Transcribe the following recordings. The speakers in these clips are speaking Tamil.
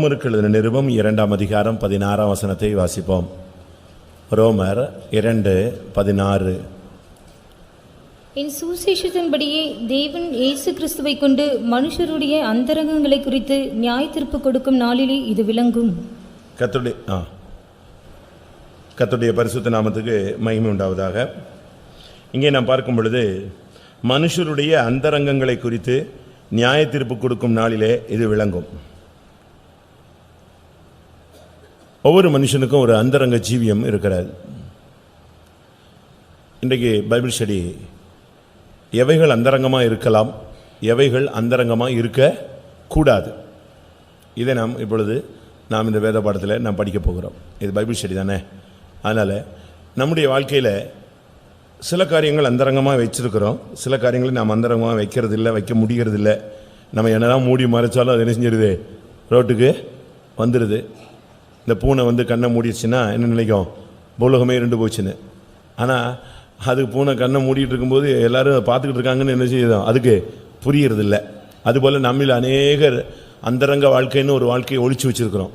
ரோமருக்கு எழுதின நிருபம் 2ஆம் அதிகாரம் 16ஆம் வசனத்தை வாசிப்போம். ரோமர் 2:16. என் சுவிசேஷத்தின்படியே தேவன் இயேசு கிறிஸ்துவை கொண்டு மனுஷருடைய அந்தரங்கங்களை குறித்து நியாய தீர்ப்பு கொடுக்கும் நாளிலே இது விளங்கும். கர்த்தருடைய பரிசுத்த நாமத்துக்கு மகிமை உண்டாவதாக. இங்கே நாம் பார்க்கும் பொழுது மனுஷருடைய அந்தரங்கங்களை குறித்து நியாய தீர்ப்பு கொடுக்கும் நாளிலே இது விளங்கும். ஒவ்வொரு மனுஷனுக்கும் ஒரு அந்தரங்க ஜீவியம் இருக்கிறது. இன்றைக்கு பைபிள் ஸ்டடி எவைகள் அந்தரங்கமாக இருக்கலாம், எவைகள் அந்தரங்கமாக இருக்கக்கூடாது, இதை நாம் இந்த வேத பாடத்தில் நாம் படிக்க போகிறோம். இது பைபிள் ஸ்டடி தானே. அதனால் நம்முடைய வாழ்க்கையில் சில காரியங்கள் அந்தரங்கமாக வச்சுருக்கிறோம், சில காரியங்களை நாம் அந்தரங்கமாக வைக்கிறதில்லை, வைக்க முடிகிறதில்லை. நம்ம என்னதான் மூடி மறைச்சாலும் அது என்ன செஞ்சிருது, ரோட்டுக்கு வந்துடுது. இந்த பூனை கண்ணை மூடிடுச்சுன்னா என்ன நினைக்கும், பூலகமே இருண்டு போச்சுன்னு. ஆனால் அது பூனை கண்ணை மூடிட்டு இருக்கும்போது எல்லோரும் பார்த்துக்கிட்டு இருக்காங்கன்னு என்ன செய்யுதோ அதுக்கு புரியறதில்லை. அதுபோல் நம்மில் அநேகர் அந்தரங்க வாழ்க்கைன்னு ஒரு வாழ்க்கையை ஒழிச்சு வச்சுருக்கிறோம்.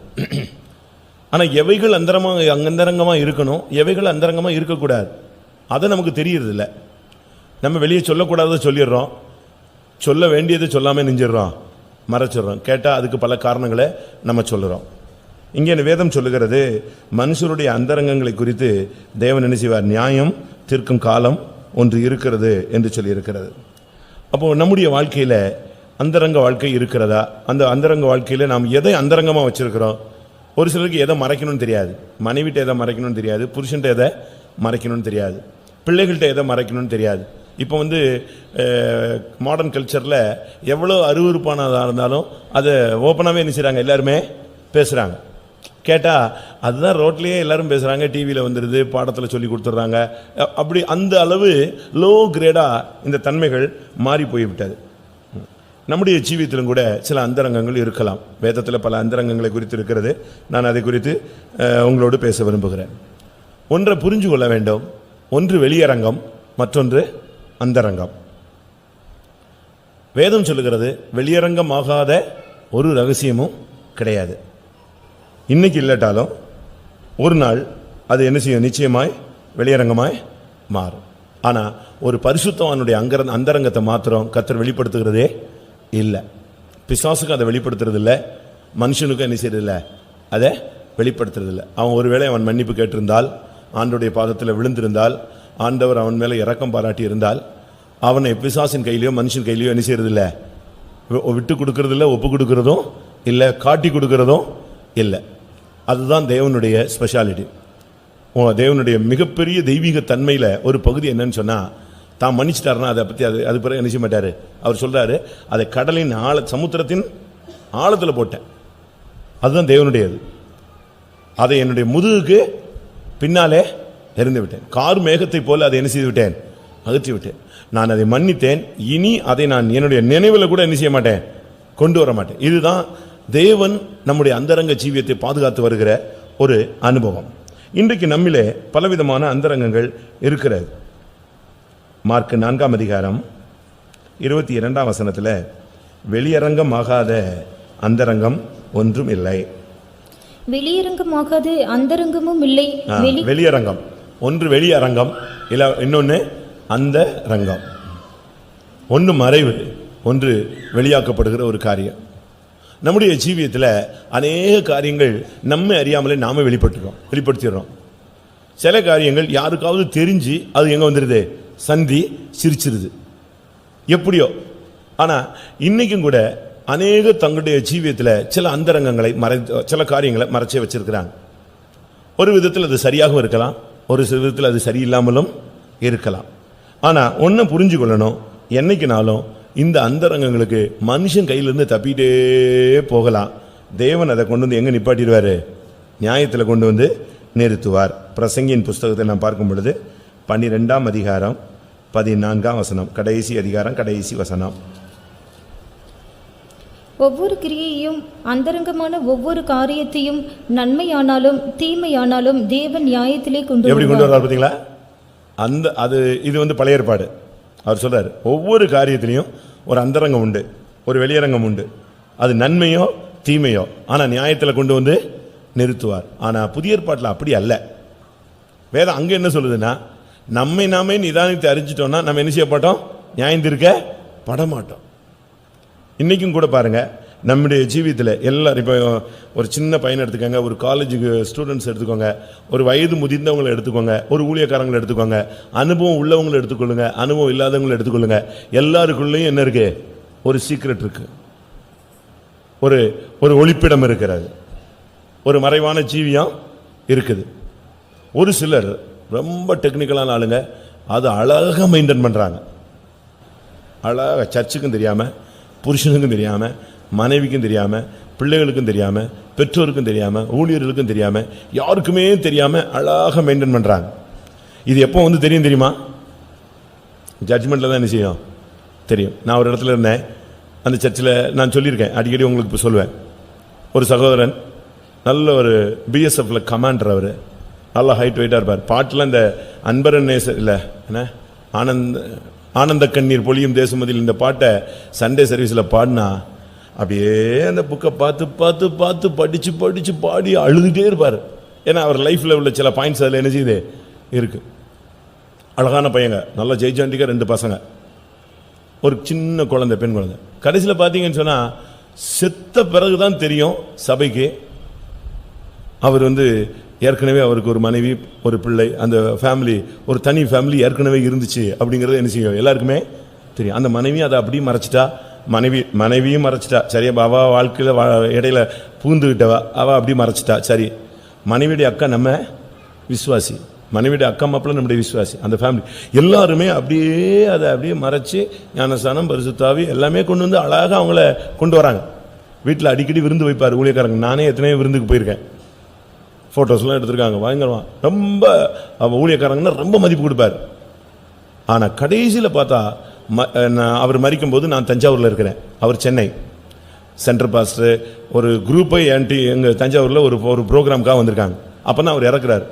ஆனால் எவைகள் அந்தரங்கமாக இருக்கணும், எவைகள் அந்தரங்கமாக இருக்கக்கூடாது, அதை நமக்கு தெரியறதில்லை. நம்ம வெளியே சொல்லக்கூடாததை சொல்லிடுறோம், சொல்ல வேண்டியதை சொல்லாமல் நெஞ்சிடுறோம், மறைச்சிடுறோம். கேட்டால் அதுக்கு பல காரணங்களை நம்ம சொல்லுறோம். இங்கே வேதம் சொல்லுகிறது, மனுஷருடைய அந்தரங்கங்களை குறித்து தேவன் என்ன செய்வார், நியாயம் தீர்க்கும் காலம் ஒன்று இருக்கிறது என்று சொல்லியிருக்கிறது. அப்போது நம்முடைய வாழ்க்கையில் அந்தரங்க வாழ்க்கை இருக்கிறதா, அந்த அந்தரங்க வாழ்க்கையில் நாம் எதை அந்தரங்கமாக வச்சுருக்கிறோம். ஒரு சிலருக்கு எதை மறைக்கணும்னு தெரியாது, மனைவிட்ட எதை மறைக்கணும்னு தெரியாது, புருஷன்ட்ட எதை மறைக்கணும்னு தெரியாது, பிள்ளைகள்கிட்ட எதை மறைக்கணும்னு தெரியாது. இப்போ மாடர்ன் கல்ச்சரில் எவ்வளோ அருவருப்பானதாக இருந்தாலும் அதை ஓப்பனாகவே என்ன செய்கிறாங்க, எல்லாருமே பேசுகிறாங்க. கேட்டால் அதுதான் ரோட்லேயே எல்லாரும் பேசுகிறாங்க, டிவியில் வந்துடுது, பாடத்தில் சொல்லி கொடுத்துட்றாங்க. அப்படி அந்த அளவு லோ கிரேடாக இந்த தன்மைகள் மாறி போய்விட்டது. நம்முடைய ஜீவியத்திலும் கூட சில அந்தரங்கங்கள் இருக்கலாம். வேதத்தில் பல அந்தரங்கங்களை குறித்து இருக்கிறது. நான் அதை குறித்து உங்களோடு பேச விரும்புகிறேன். ஒன்றை புரிஞ்சு கொள்ள வேண்டும். ஒன்று வெளியரங்கம், மற்றொன்று அந்தரங்கம். வேதம் சொல்லுகிறது, வெளியரங்கமாகாத ஒரு ரகசியமும் கிடையாது. இன்னைக்கு இல்லாட்டாலும் ஒரு நாள் அது என்ன செய்யும், நிச்சயமாய் வெளியரங்கமாய் மாறும். ஆனால் ஒரு பரிசுத்தவானுடைய அந்தரங்கத்தை மாத்திரம் கர்த்தர் வெளிப்படுத்துகிறதே இல்லை. பிசாசுக்கு அதை வெளிப்படுத்துறது இல்லை, மனுஷனுக்கும் என்ன செய்யறதில்லை, அதை வெளிப்படுத்துறதில்லை. அவன் ஒருவேளை அவன் மன்னிப்பு கேட்டிருந்தால், ஆண்டவருடைய பாதத்தில் விழுந்திருந்தால், ஆண்டவர் அவன் மேலே இரக்கம் பாராட்டி இருந்தால், அவனை பிசாசின் கையிலையோ மனுஷன் கையிலையோ என்ன செய்யறதில்லை, விட்டு கொடுக்கறதில்லை, ஒப்பு கொடுக்கறதும் இல்லை, காட்டி கொடுக்கறதும் இல்லை. அதுதான் தேவனுடைய ஸ்பெஷாலிட்டி. தேவனுடைய மிகப்பெரிய தெய்வீக தன்மையில் ஒரு பகுதி என்னன்னு சொன்னால், தான் மன்னிச்சிட்டாருன்னா அதை பற்றி அது பிறகு என்ன செய்ய மாட்டார். அவர் சொல்கிறாரு, அதை கடலின் சமுத்திரத்தின் ஆழத்தில் போட்டேன், அதுதான் தேவனுடையது. அதை என்னுடைய முதுகுக்கு பின்னாலே எறிந்து விட்டேன், கார் மேகத்தை போல அதை என்ன செய்து விட்டேன், அகற்றி விட்டேன். நான் அதை மன்னித்தேன், இனி அதை நான் என்னுடைய நினைவில் கூட என்ன செய்ய மாட்டேன், கொண்டு வர மாட்டேன். இதுதான் தேவன் நம்முடைய அந்தரங்க ஜீவியத்தை பாதுகாத்து வருகிற ஒரு அனுபவம். இன்றைக்கு நம்மிலே பலவிதமான அந்தரங்கங்கள் இருக்கிறது. மார்க் 4ஆம் அதிகாரம் 22ஆம் வசனத்தில், வெளியரங்கமாகாத அந்தரங்கம் ஒன்றும் இல்லை. வெளியரங்கமாகாத அந்தரங்கமும் இல்லை. வெளியரங்கம் ஒன்று, வெளியரங்கம் இல்லை, இன்னொன்று அந்த ரங்கம். ஒன்று மறைவு, ஒன்று வெளியாக்கப்படுகிற ஒரு காரியம். நம்முடைய ஜீவியத்தில் அநேக காரியங்கள் நம்ம அறியாமலே நாம வெளிப்படுத்திடுறோம். சில காரியங்கள் யாருக்காவது தெரிஞ்சு அது எங்கே வந்துடுது, சந்தி சிரிச்சிருது, எப்படியோ. ஆனால் இன்னைக்கும் கூட அநேக தங்களுடைய ஜீவியத்தில் சில அந்தரங்கங்களை சில காரியங்களை மறைச்சே வச்சிருக்கிறாங்க. ஒரு விதத்தில் அது சரியாகவும் இருக்கலாம், ஒரு சில விதத்தில் அது சரியில்லாமலும் இருக்கலாம். ஆனால் ஒன்று புரிஞ்சு கொள்ளணும், என்னைக்குனாலும் இந்த அந்தரங்கங்களுக்கு மனுஷன் கையிலிருந்து தப்பிட்டே போகலாம். தேவன் அதை கொண்டு வந்து எங்கே நிப்பாட்டிடுவார், நியாயத்தில் கொண்டு வந்து நிறுத்துவார். பிரசங்கியின் புஸ்தகத்தை நான் பார்க்கும் பொழுது 12ஆம் அதிகாரம் 14ஆம் வசனம், கடைசி அதிகாரம் கடைசி வசனம். ஒவ்வொரு கிரியையும் அந்தரங்கமான ஒவ்வொரு காரியத்தையும் நன்மையானாலும் தீமையானாலும் தேவன் நியாயத்திலே கொண்டு வருவார். பார்த்தீங்களா, இது பழைய ஏற்பாடு. அவர் சொல்றாரு, ஒவ்வொரு காரியத்திலையும் ஒரு அந்தரங்கம் உண்டு, ஒரு வெளியரங்கம் உண்டு. அது நன்மையோ தீமையோ, ஆனா நியாயத்துல கொண்டு வந்து நிறுத்துவார். ஆனா புதிய ஏற்பாட்டில் அப்படி அல்ல. வேதம் அங்க என்ன சொல்லுதுன்னா, நம்மை நாமே நிதானித்து அறிஞ்சிட்டோம்னா நம்ம என்ன செய்யப்பட்டோம்? நியாயந்திருக்க படமாட்டோம். இன்னைக்கும் கூட பாருங்க, நம்முடைய ஜீவியத்தில் எல்லாரும், இப்போ ஒரு சின்ன பையனை எடுத்துக்கோங்க, ஒரு காலேஜுக்கு ஸ்டூடெண்ட்ஸ் எடுத்துக்கோங்க, ஒரு வயது முதிர்ந்தவங்களை எடுத்துக்கோங்க, ஒரு ஊழியக்காரங்களை எடுத்துக்கோங்க, அனுபவம் உள்ளவங்களை எடுத்துக்கொள்ளுங்க, அனுபவம் இல்லாதவங்களை எடுத்துக்கொள்ளுங்க. எல்லாருக்குள்ளேயும் என்ன இருக்கு? ஒரு சீக்ரெட் இருக்கு, ஒரு ஒரு ஒளிப்பிடம் இருக்கிறது, ஒரு மறைவான ஜீவியம் இருக்குது. ஒரு சிலர் ரொம்ப டெக்னிக்கலான ஆளுங்க, அது அழகாக மெயின்டைன் பண்ணுறாங்க. அழகாக சர்ச்சுக்கும் தெரியாமல், புருஷனுக்கும் தெரியாமல், மனைவிக்கும் தெரியாமல், பிள்ளைகளுக்கும் தெரியாமல், பெற்றோருக்கும் தெரியாமல், ஊழியர்களுக்கும் தெரியாமல், யாருக்குமே தெரியாமல் அழகாக மெயின்டைன் பண்ணுறாங்க. இது எப்போ வந்து தெரியும் தெரியுமா? ஜட்ஜ்மெண்ட்டில் தான் என்ன செய்யும் தெரியும். நான் ஒரு இடத்துல இருந்தேன், அந்த சர்ச்சில் நான் சொல்லியிருக்கேன், அடிக்கடி உங்களுக்கு இப்போ சொல்லுவேன். ஒரு சகோதரன் நல்ல ஒரு பிஎஸ்எஃப்ல கமாண்டர், அவர் நல்ல ஹைட் வெயிட்டாக இருப்பார். பாட்டில் இந்த அன்பரன் நேசர் இல்லை என்ன, ஆனந்த கண்ணீர் பொழியும் தேசமதியில், இந்த பாட்டை சண்டே சர்வீஸில் பாடினா அப்படியே அந்த புக்கை பார்த்து பார்த்து பார்த்து படித்து படித்து பாடி அழுதுகிட்டே இருப்பார். ஏன்னா அவர் லைஃப்பில் உள்ள சில பாயிண்ட்ஸ் அதில் என்ன செய்யுது இருக்கு. அழகான பையங்க, நல்லா ஜெய்ஜாண்டிக்காக 2 பசங்க, ஒரு சின்ன குழந்தை, பெண் குழந்தை. கடைசியில் பார்த்தீங்கன்னு சொன்னால் செத்த பிறகு தான் தெரியும் சபைக்கு அவர் வந்து ஏற்கனவே அவருக்கு ஒரு மனைவி, ஒரு பிள்ளை, அந்த ஃபேமிலி, ஒரு தனி ஃபேமிலி ஏற்கனவே இருந்துச்சு அப்படிங்கிறது என்ன செய்யும் எல்லாருக்குமே தெரியும். அந்த மனைவி அதை அப்படியே மறைச்சிட்டா, மனைவியும் மறைச்சிட்டா. சரியா, அவ வாழ்க்கையில் இடையில பூந்துக்கிட்டவா, அவள் அப்படி மறைச்சிட்டா. சரி, மனைவியுடைய அக்கா நம்ம விசுவாசி, மனைவியுடைய அக்கா மாப்பிள்ள நம்முடைய விசுவாசி, அந்த ஃபேமிலி எல்லாருமே அப்படியே அதை அப்படியே மறைச்சி ஞானஸ்தானம், பரிசுத்தாவி எல்லாமே கொண்டு வந்து அழகாக அவங்கள கொண்டு வராங்க. வீட்டில் அடிக்கடி விருந்து வைப்பார் ஊழியக்காரங்க. நானே எத்தனையோ விருந்துக்கு போயிருக்கேன், ஃபோட்டோஸ்லாம் எடுத்திருக்காங்க, பயங்கரமாக. ரொம்ப ஊழியக்காரங்கன்னா ரொம்ப மதிப்பு கொடுப்பார். ஆனால் கடைசியில் பார்த்தா அவர் மரிக்கும்போது நான் தஞ்சாவூரில் இருக்கிறேன், அவர் சென்னை சென்ட்ரல் பாஸ்டர். ஒரு குரூப்பை எங்கள் தஞ்சாவூரில் ஒரு ப்ரோக்ராமுக்காக வந்திருக்காங்க. அப்போ தான் அவர் இறக்குறாரு.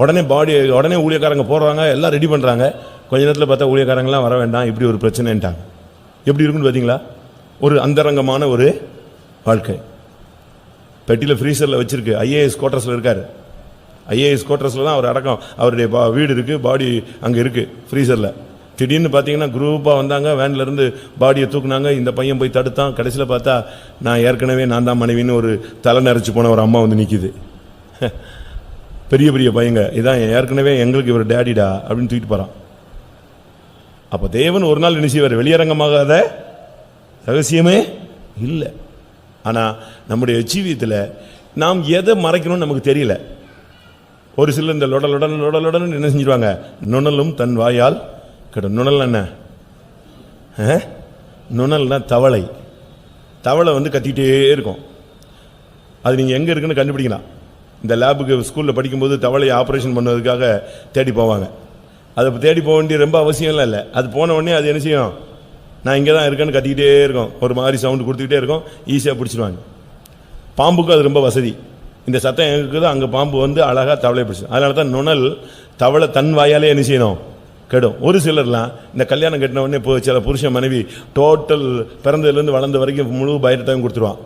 உடனே ஊழியக்காரங்க போடுறாங்க, எல்லாம் ரெடி பண்ணுறாங்க. கொஞ்ச நேரத்தில் பார்த்தா ஊழியக்காரங்களாம் வர வேண்டாம், இப்படி ஒரு பிரச்சனைன்ட்டாங்க. எப்படி இருக்குன்னு பார்த்தீங்களா? ஒரு அந்தரங்கமான ஒரு வாழ்க்கை. பெட்டியில் ஃப்ரீசரில் வச்சுருக்கு, ஐஏஎஸ் குவார்ட்டர்ஸில் இருக்கார். ஐஏஎஸ் குவார்ட்டர்ஸில் தான் அவர் அடக்கம், அவருடைய வீடு இருக்குது, பாடி அங்கே இருக்குது ஃப்ரீசரில். திடீர்னு பார்த்தீங்கன்னா குரூப்பாக வந்தாங்க, வேன்லேருந்து பாடியை தூக்குனாங்க. இந்த பையன் போய் தடுத்தான். கடைசியில் பார்த்தா நான் ஏற்கனவே நான் தான் மனைவின்னு ஒரு தலை நரைச்சி போன ஒரு அம்மா வந்து நிற்கிது. பெரிய பெரிய பையங்க, இதான் ஏற்கனவே எங்களுக்கு இவர் டேடிடா அப்படின்னு தூக்கிட்டு போகிறான். அப்போ தேவன் ஒரு நாள் என்ன செய்வார்? வெளியரங்கமாகாத ரகசியமே இல்லை. ஆனால் நம்முடைய ஜீவியத்தில் நாம் எதை மறைக்கணும்னு நமக்கு தெரியல. ஒரு சிலர் இந்த லொடலுடன் என்ன செஞ்சிருவாங்க? நுணலும் தன் வாயால் கெடும். நுணல் என்ன? நுணல்னா தவளை. தவளை வந்து கத்திக்கிட்டே இருக்கும். அது நீங்கள் எங்கே இருக்குன்னு கண்டுபிடிக்கலாம். இந்த லேபுக்கு ஸ்கூலில் படிக்கும்போது தவளையை ஆப்ரேஷன் பண்ணுவதற்காக தேடி போவாங்க. அதை தேடி போக வேண்டிய ரொம்ப அவசியம்லாம் இல்லை. அது போன உடனே அது என்ன செய்யும்? நான் இங்கே தான் இருக்கேன்னு கத்திக்கிட்டே இருக்கும், ஒரு மாதிரி சவுண்டு கொடுத்துக்கிட்டே இருக்கும், ஈஸியாக பிடிச்சிடுவாங்க. பாம்புக்கும் அது ரொம்ப வசதி. இந்த சத்தம் எங்கே இருக்குதோ அங்கே பாம்பு வந்து அழகாக தவளையை பிடிச்சி. அதனால தான் நுணல் தவளை தன் வாயாலே என்ன செய்யணும்? கெடும். ஒரு சிலர்லாம் இந்த கல்யாணம் கட்டின உடனே இப்போ சில புருஷன் மனைவி டோட்டல் பிறந்ததுலேருந்து வளர்ந்த வரைக்கும் முழு பயத்தையும் கொடுத்துருவான்.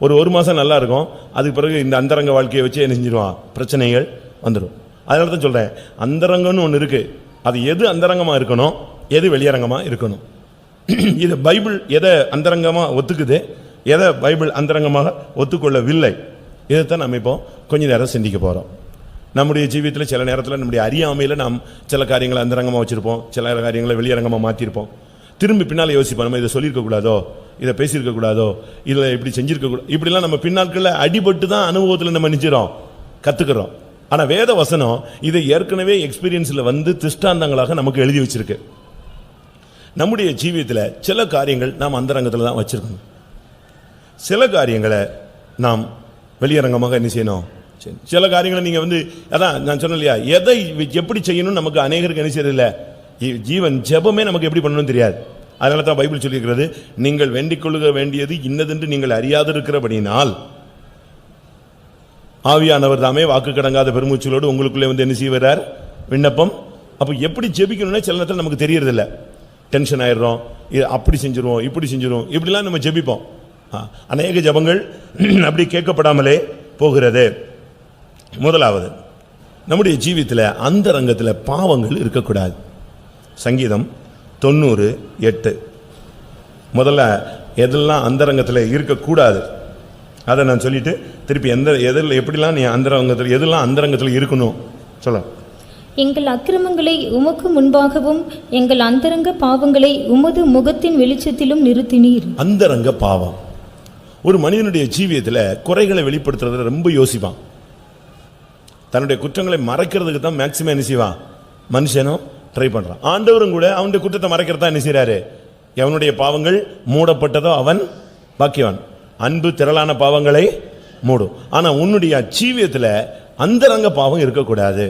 ஒரு மாதம் நல்லா இருக்கும், அதுக்கு பிறகு இந்த அந்தரங்க வாழ்க்கையை வச்சு என்ன செஞ்சிருவான்? பிரச்சனைகள் வந்துடும். அதனால தான் சொல்கிறேன், அந்தரங்கம்னு ஒன்று இருக்குது. அது எது அந்தரங்கமாக இருக்கணும், எது வெளியரங்கமாக இருக்கணும். இது பைபிள் எதை அந்தரங்கமாக ஒத்துக்குது, எதை பைபிள் அந்தரங்கமாக ஒத்துக்கொள்ளவில்லை, இதைத்தான் நம்ம இப்போ கொஞ்ச நேரம் சிந்திக்க போகிறோம். நம்முடைய ஜீவியத்தில் சில நேரத்தில் நம்முடைய அறியாமையில் நாம் சில காரியங்களை அந்தரங்கமாக வச்சுருப்போம், சில காரியங்களை வெளியரங்கமாக மாற்றிருப்போம். திரும்பி பின்னால் யோசிப்போம், நம்ம இதை சொல்லியிருக்கக்கூடாதோ, இதை பேசியிருக்கக்கூடாதோ, இதில் இப்படி செஞ்சுருக்கக்கூடாது, இப்படிலாம் நம்ம பின்னாட்களில் அடிபட்டு தான் அனுபவத்தில் நம்ம நினைச்சிடறோம், கற்றுக்கிறோம். ஆனால் வேத வசனம் இதை ஏற்கனவே எக்ஸ்பீரியன்ஸில் வந்து திஷ்டாந்தங்களாக நமக்கு எழுதி வச்சிருக்கு. நம்முடைய ஜீவியத்தில் சில காரியங்கள் நாம் அந்தரங்கத்தில் தான் வச்சுருக்கணும், சில காரியங்களை நாம் வெளியரங்கமாக என்ன செய்யணும். சில காரியங்களை நீங்கள் வந்து அதான் நான் சொன்னேன் இல்லையா, எதை எப்படி செய்யணும் நமக்கு அநேகருக்கு என்ன செய்யறதில்லை. ஜீவன் ஜெபமே நமக்கு எப்படி பண்ணணும்னு தெரியாது. அதனால தான் பைபிள் சொல்லியிருக்கிறது, நீங்கள் வேண்டிக் கொள்ளுக வேண்டியது இன்னதென்று நீங்கள் அறியாதிருக்கிறபடினால் ஆவியானவர் தாமே வாக்கு கடங்காத பெருமூச்சலோடு உங்களுக்குள்ளே வந்து என்ன செய்வார்? விண்ணப்பம். அப்போ எப்படி ஜெபிக்கணும்னா சில நேரத்தில் நமக்கு தெரியறதில்லை, டென்ஷன் ஆயிடுறோம், அப்படி செஞ்சிருவோம், இப்படி செஞ்சிருவோம், இப்படிலாம் நம்ம ஜெபிப்போம். அநேக ஜெபங்கள் அப்படி கேட்கப்படாமலே போகிறது. முதலாவது, நம்முடைய ஜீவியத்தில் அந்தரங்கத்தில் பாவங்கள் இருக்கக்கூடாது. சங்கீதம் 90:8. முதல்ல எதெல்லாம் அந்தரங்கத்தில் இருக்கக்கூடாது அதை நான் சொல்லிட்டு திருப்பி எதில் எப்படிலாம் நீ அந்தரங்கத்தில் எதெல்லாம் அந்தரங்கத்தில் இருக்கணும் சொல்ல. எங்கள் அக்கிரமங்களை உமக்கு முன்பாகவும் எங்கள் அந்தரங்க பாவங்களை உமது முகத்தின் வெளிச்சத்திலும் நிறுத்தினீர். அந்தரங்க பாவம். ஒரு மனிதனுடைய ஜீவியத்தில் குறைகளை வெளிப்படுத்துறதுல ரொம்ப யோசிப்பான். தன்னுடைய குற்றங்களை மறைக்கிறதுக்கு தான் மேக்சிமம் என்ன செய்வான் மனுஷனும் ட்ரை பண்றான். ஆண்டவரும் கூட அவனுடைய குற்றத்தை மறைக்கிறதா என்ன செய்யறாரு. எவனுடைய பாவங்கள் மூடப்பட்டதோ அவன் பாக்கியவான். அன்பு திரளான பாவங்களை மூடும். ஆனா உன்னுடைய ஜீவியத்தில் அந்தரங்க பாவம் இருக்கக்கூடாது.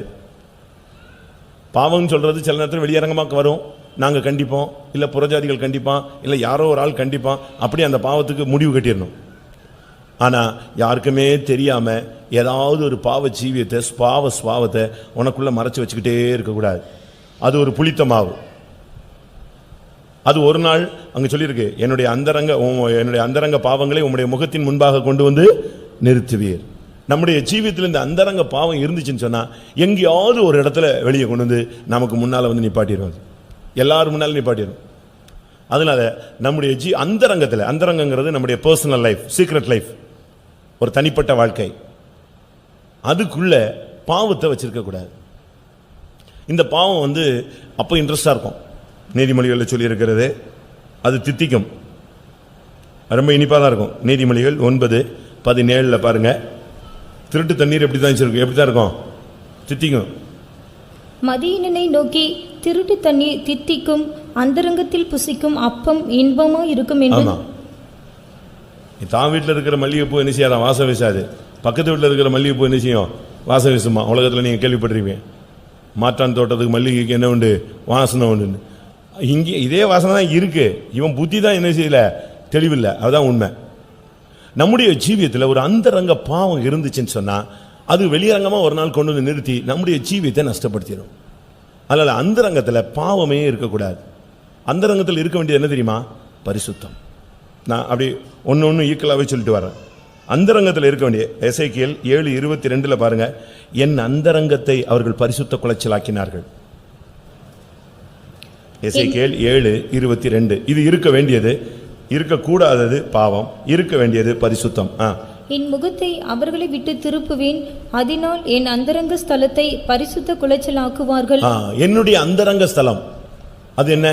பாவம் சொல்றது சில நேரத்தில் வெளியரங்கமாக வரும். நாங்க கண்டிப்போம், இல்ல புறஜாதிகள் கண்டிப்பான், இல்ல யாரோ ஒரு ஆள் கண்டிப்பான், அப்படி அந்த பாவத்துக்கு முடிவு கட்டிடணும். ஆனா யாருக்குமே தெரியாம ஏதாவது ஒரு பாவ ஜீவியத்தை பாவ சுபாவத்தை உனக்குள்ள மறைச்சு வச்சுக்கிட்டே இருக்கக்கூடாது. அது ஒரு புளித்த மாவு. அது ஒரு நாள் அங்க சொல்லியிருக்கு, என்னுடைய அந்தரங்க பாவங்களை உம்முடைய முகத்தின் முன்பாக கொண்டு வந்து நிறுத்துவீர். நம்முடைய ஜீவியத்தில் இந்த அந்தரங்க பாவம் இருந்துச்சுன்னு சொன்னா எங்கேயாவது ஒரு இடத்துல வெளியே கொண்டு வந்து நமக்கு முன்னால வந்து நிப்பாட்டிடும். எல்லாரும் முன்னால நிப்பாட்டிடும். அதனால நம்முடைய அந்தரங்கங்கிறது நம்முடைய பர்சனல் லைஃப், சீக்ரெட் லைஃப், ஒரு தனிப்பட்ட வாழ்க்கை. அதுக்குள்ள பாவத்தை வச்சிருக்க கூடாது. இந்த பாவம் வந்து அப்போ இன்ட்ரெஸ்டா இருக்கும். நீதிமொழிகளில் சொல்லி இருக்கிறது அது தித்திக்கும், ரொம்ப இனிப்பாக தான் இருக்கும். நீதிமொழிகள் 9:17 பாருங்க. திருட்டு தண்ணீர் எப்படி தான் இருக்கும், தித்திக்கும். மதியினனை நோக்கி திருட்டு தண்ணீர் தித்திக்கும், அந்தரங்கத்தில் புசிக்கும் அப்பம் இன்பமா இருக்கும் என்று. ஆமா, தான் வீட்டில் இருக்கிற மல்லிகைப்பூ என்ன செய்யாதான், வாசம் வீசாது. பக்கத்து வீட்டில் இருக்கிற மல்லிகைப்பூ என்ன செய்யும், வாசம் வீசுமா. உலகத்தில் நீங்கள் கேள்விப்பட்டிருப்பீங்க, மாற்றான் தோட்டத்துக்கு மல்லிகைக்கு என்ன உண்டு, வாசனை உண்டு. இங்கே இதே வாசனை தான் இருக்கு. இவன் புத்தி தான் என்ன செய்யல, தெளிவில்லை. அதுதான் உண்மை. நம்முடைய ஜீவியத்தில் ஒரு அந்தரங்க பாவம் இருந்துச்சுன்னு சொன்னா அது வெளியரங்கமாக ஒரு நாள் கொண்டு வந்து நிறுத்தி நம்முடைய ஜீவியத்தை நஷ்டப்படுத்திடும். அதனால அந்தரங்கத்தில் பாவமே இருக்கக்கூடாது. அந்தரங்கத்தில் இருக்க வேண்டியது என்ன தெரியுமா, பரிசுத்தம். நான் அப்படி ஒன்று ஈக்கலாகவே சொல்லிட்டு வரேன். அந்தரங்கத்தில் இருக்க வேண்டிய எசேக்கியேல் 7:22 பாருங்க. என் அந்தரங்கத்தை அவர்கள் பரிசுத்த குலைச்சலாக்கினார்கள். எசேக்கியேல் 7:22. இது இருக்க வேண்டியது, இருக்கக்கூடாதது பாவம், இருக்க வேண்டியது பரிசுத்தம். என் முகத்தை அவர்களை விட்டு திருப்புவேன், அதனால் என் அந்தரங்க ஸ்தலத்தை பரிசுத்த குலைச்சலாக்குவார்கள். என்னுடைய அந்தரங்க ஸ்தலம் அது என்ன,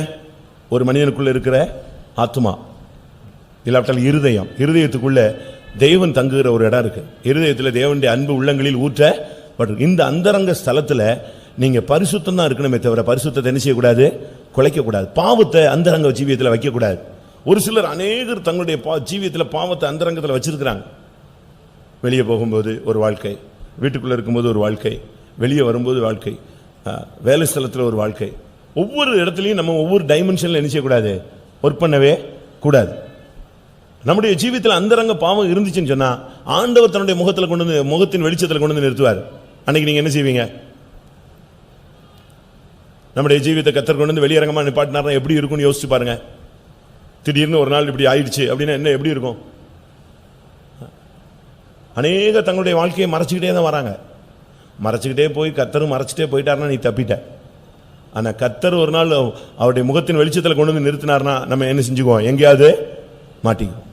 ஒரு மனிதனுக்குள்ள இருக்கிற ஆத்மா, இல்லாவிட்டால் இருதயம். இருதயத்துக்குள்ள தெய்வன் தங்குகிற ஒரு இடம் இருக்கு. இருதயத்தில் தேவனுடைய அன்பு உள்ளங்களில் ஊற்றப்பட்டிருக்கு. இந்த அந்தரங்க ஸ்தலத்தில் நீங்க பரிசுத்தம் தான் இருக்கணுமே தவிர பரிசுத்தத்தை என்ன செய்யக்கூடாது, குலைக்கக்கூடாது. பாவத்தை அந்தரங்க ஜீவியத்தில் வைக்கக்கூடாது. ஒரு சிலர் அநேகர் தங்களுடைய ஜீவியத்தில் பாவத்தை அந்தரங்கத்தில் வச்சிருக்கிறாங்க. வெளியே போகும்போது ஒரு வாழ்க்கை, வீட்டுக்குள்ளே இருக்கும்போது ஒரு வாழ்க்கை, வெளியே வரும்போது வாழ்க்கை, வேலை ஸ்தலத்தில் ஒரு வாழ்க்கை. ஒவ்வொரு இடத்துலையும் நம்ம ஒவ்வொரு டைமென்ஷனில் என்ன செய்யக்கூடாது, ஒர்க் பண்ணவே கூடாது. நம்முடைய ஜீவியத்தில் அந்தரங்க பாவம் இருந்துச்சுன்னு சொன்னால் ஆண்டவர் தன்னுடைய முகத்தில் கொண்டு வந்து, முகத்தின் வெளிச்சத்தில் கொண்டு வந்து நிறுத்துவார். அன்னைக்கு நீங்கள் என்ன செய்வீங்க, நம்முடைய ஜீவியத்தை கத்தர் கொண்டு வந்து வெளியரங்கமாக நிப்பாட்டினார்னா எப்படி இருக்கும்னு யோசிச்சு பாருங்க. திடீர்னு ஒரு நாள் இப்படி ஆயிடுச்சு அப்படின்னா என்ன எப்படி இருக்கும். அநேக தங்களுடைய வாழ்க்கையை மறைச்சிக்கிட்டே தான் வராங்க. மறைச்சிக்கிட்டே போய் கத்தரும் மறைச்சிட்டே போயிட்டாருன்னா நீ தப்பிட்ட. ஆனால் கத்தர் ஒரு நாள் அவருடைய முகத்தின் வெளிச்சத்தில் கொண்டு வந்து நிறுத்தினார்னா நம்ம என்ன செஞ்சுக்குவோம், எங்கேயாவது மாட்டிக்குவோம்.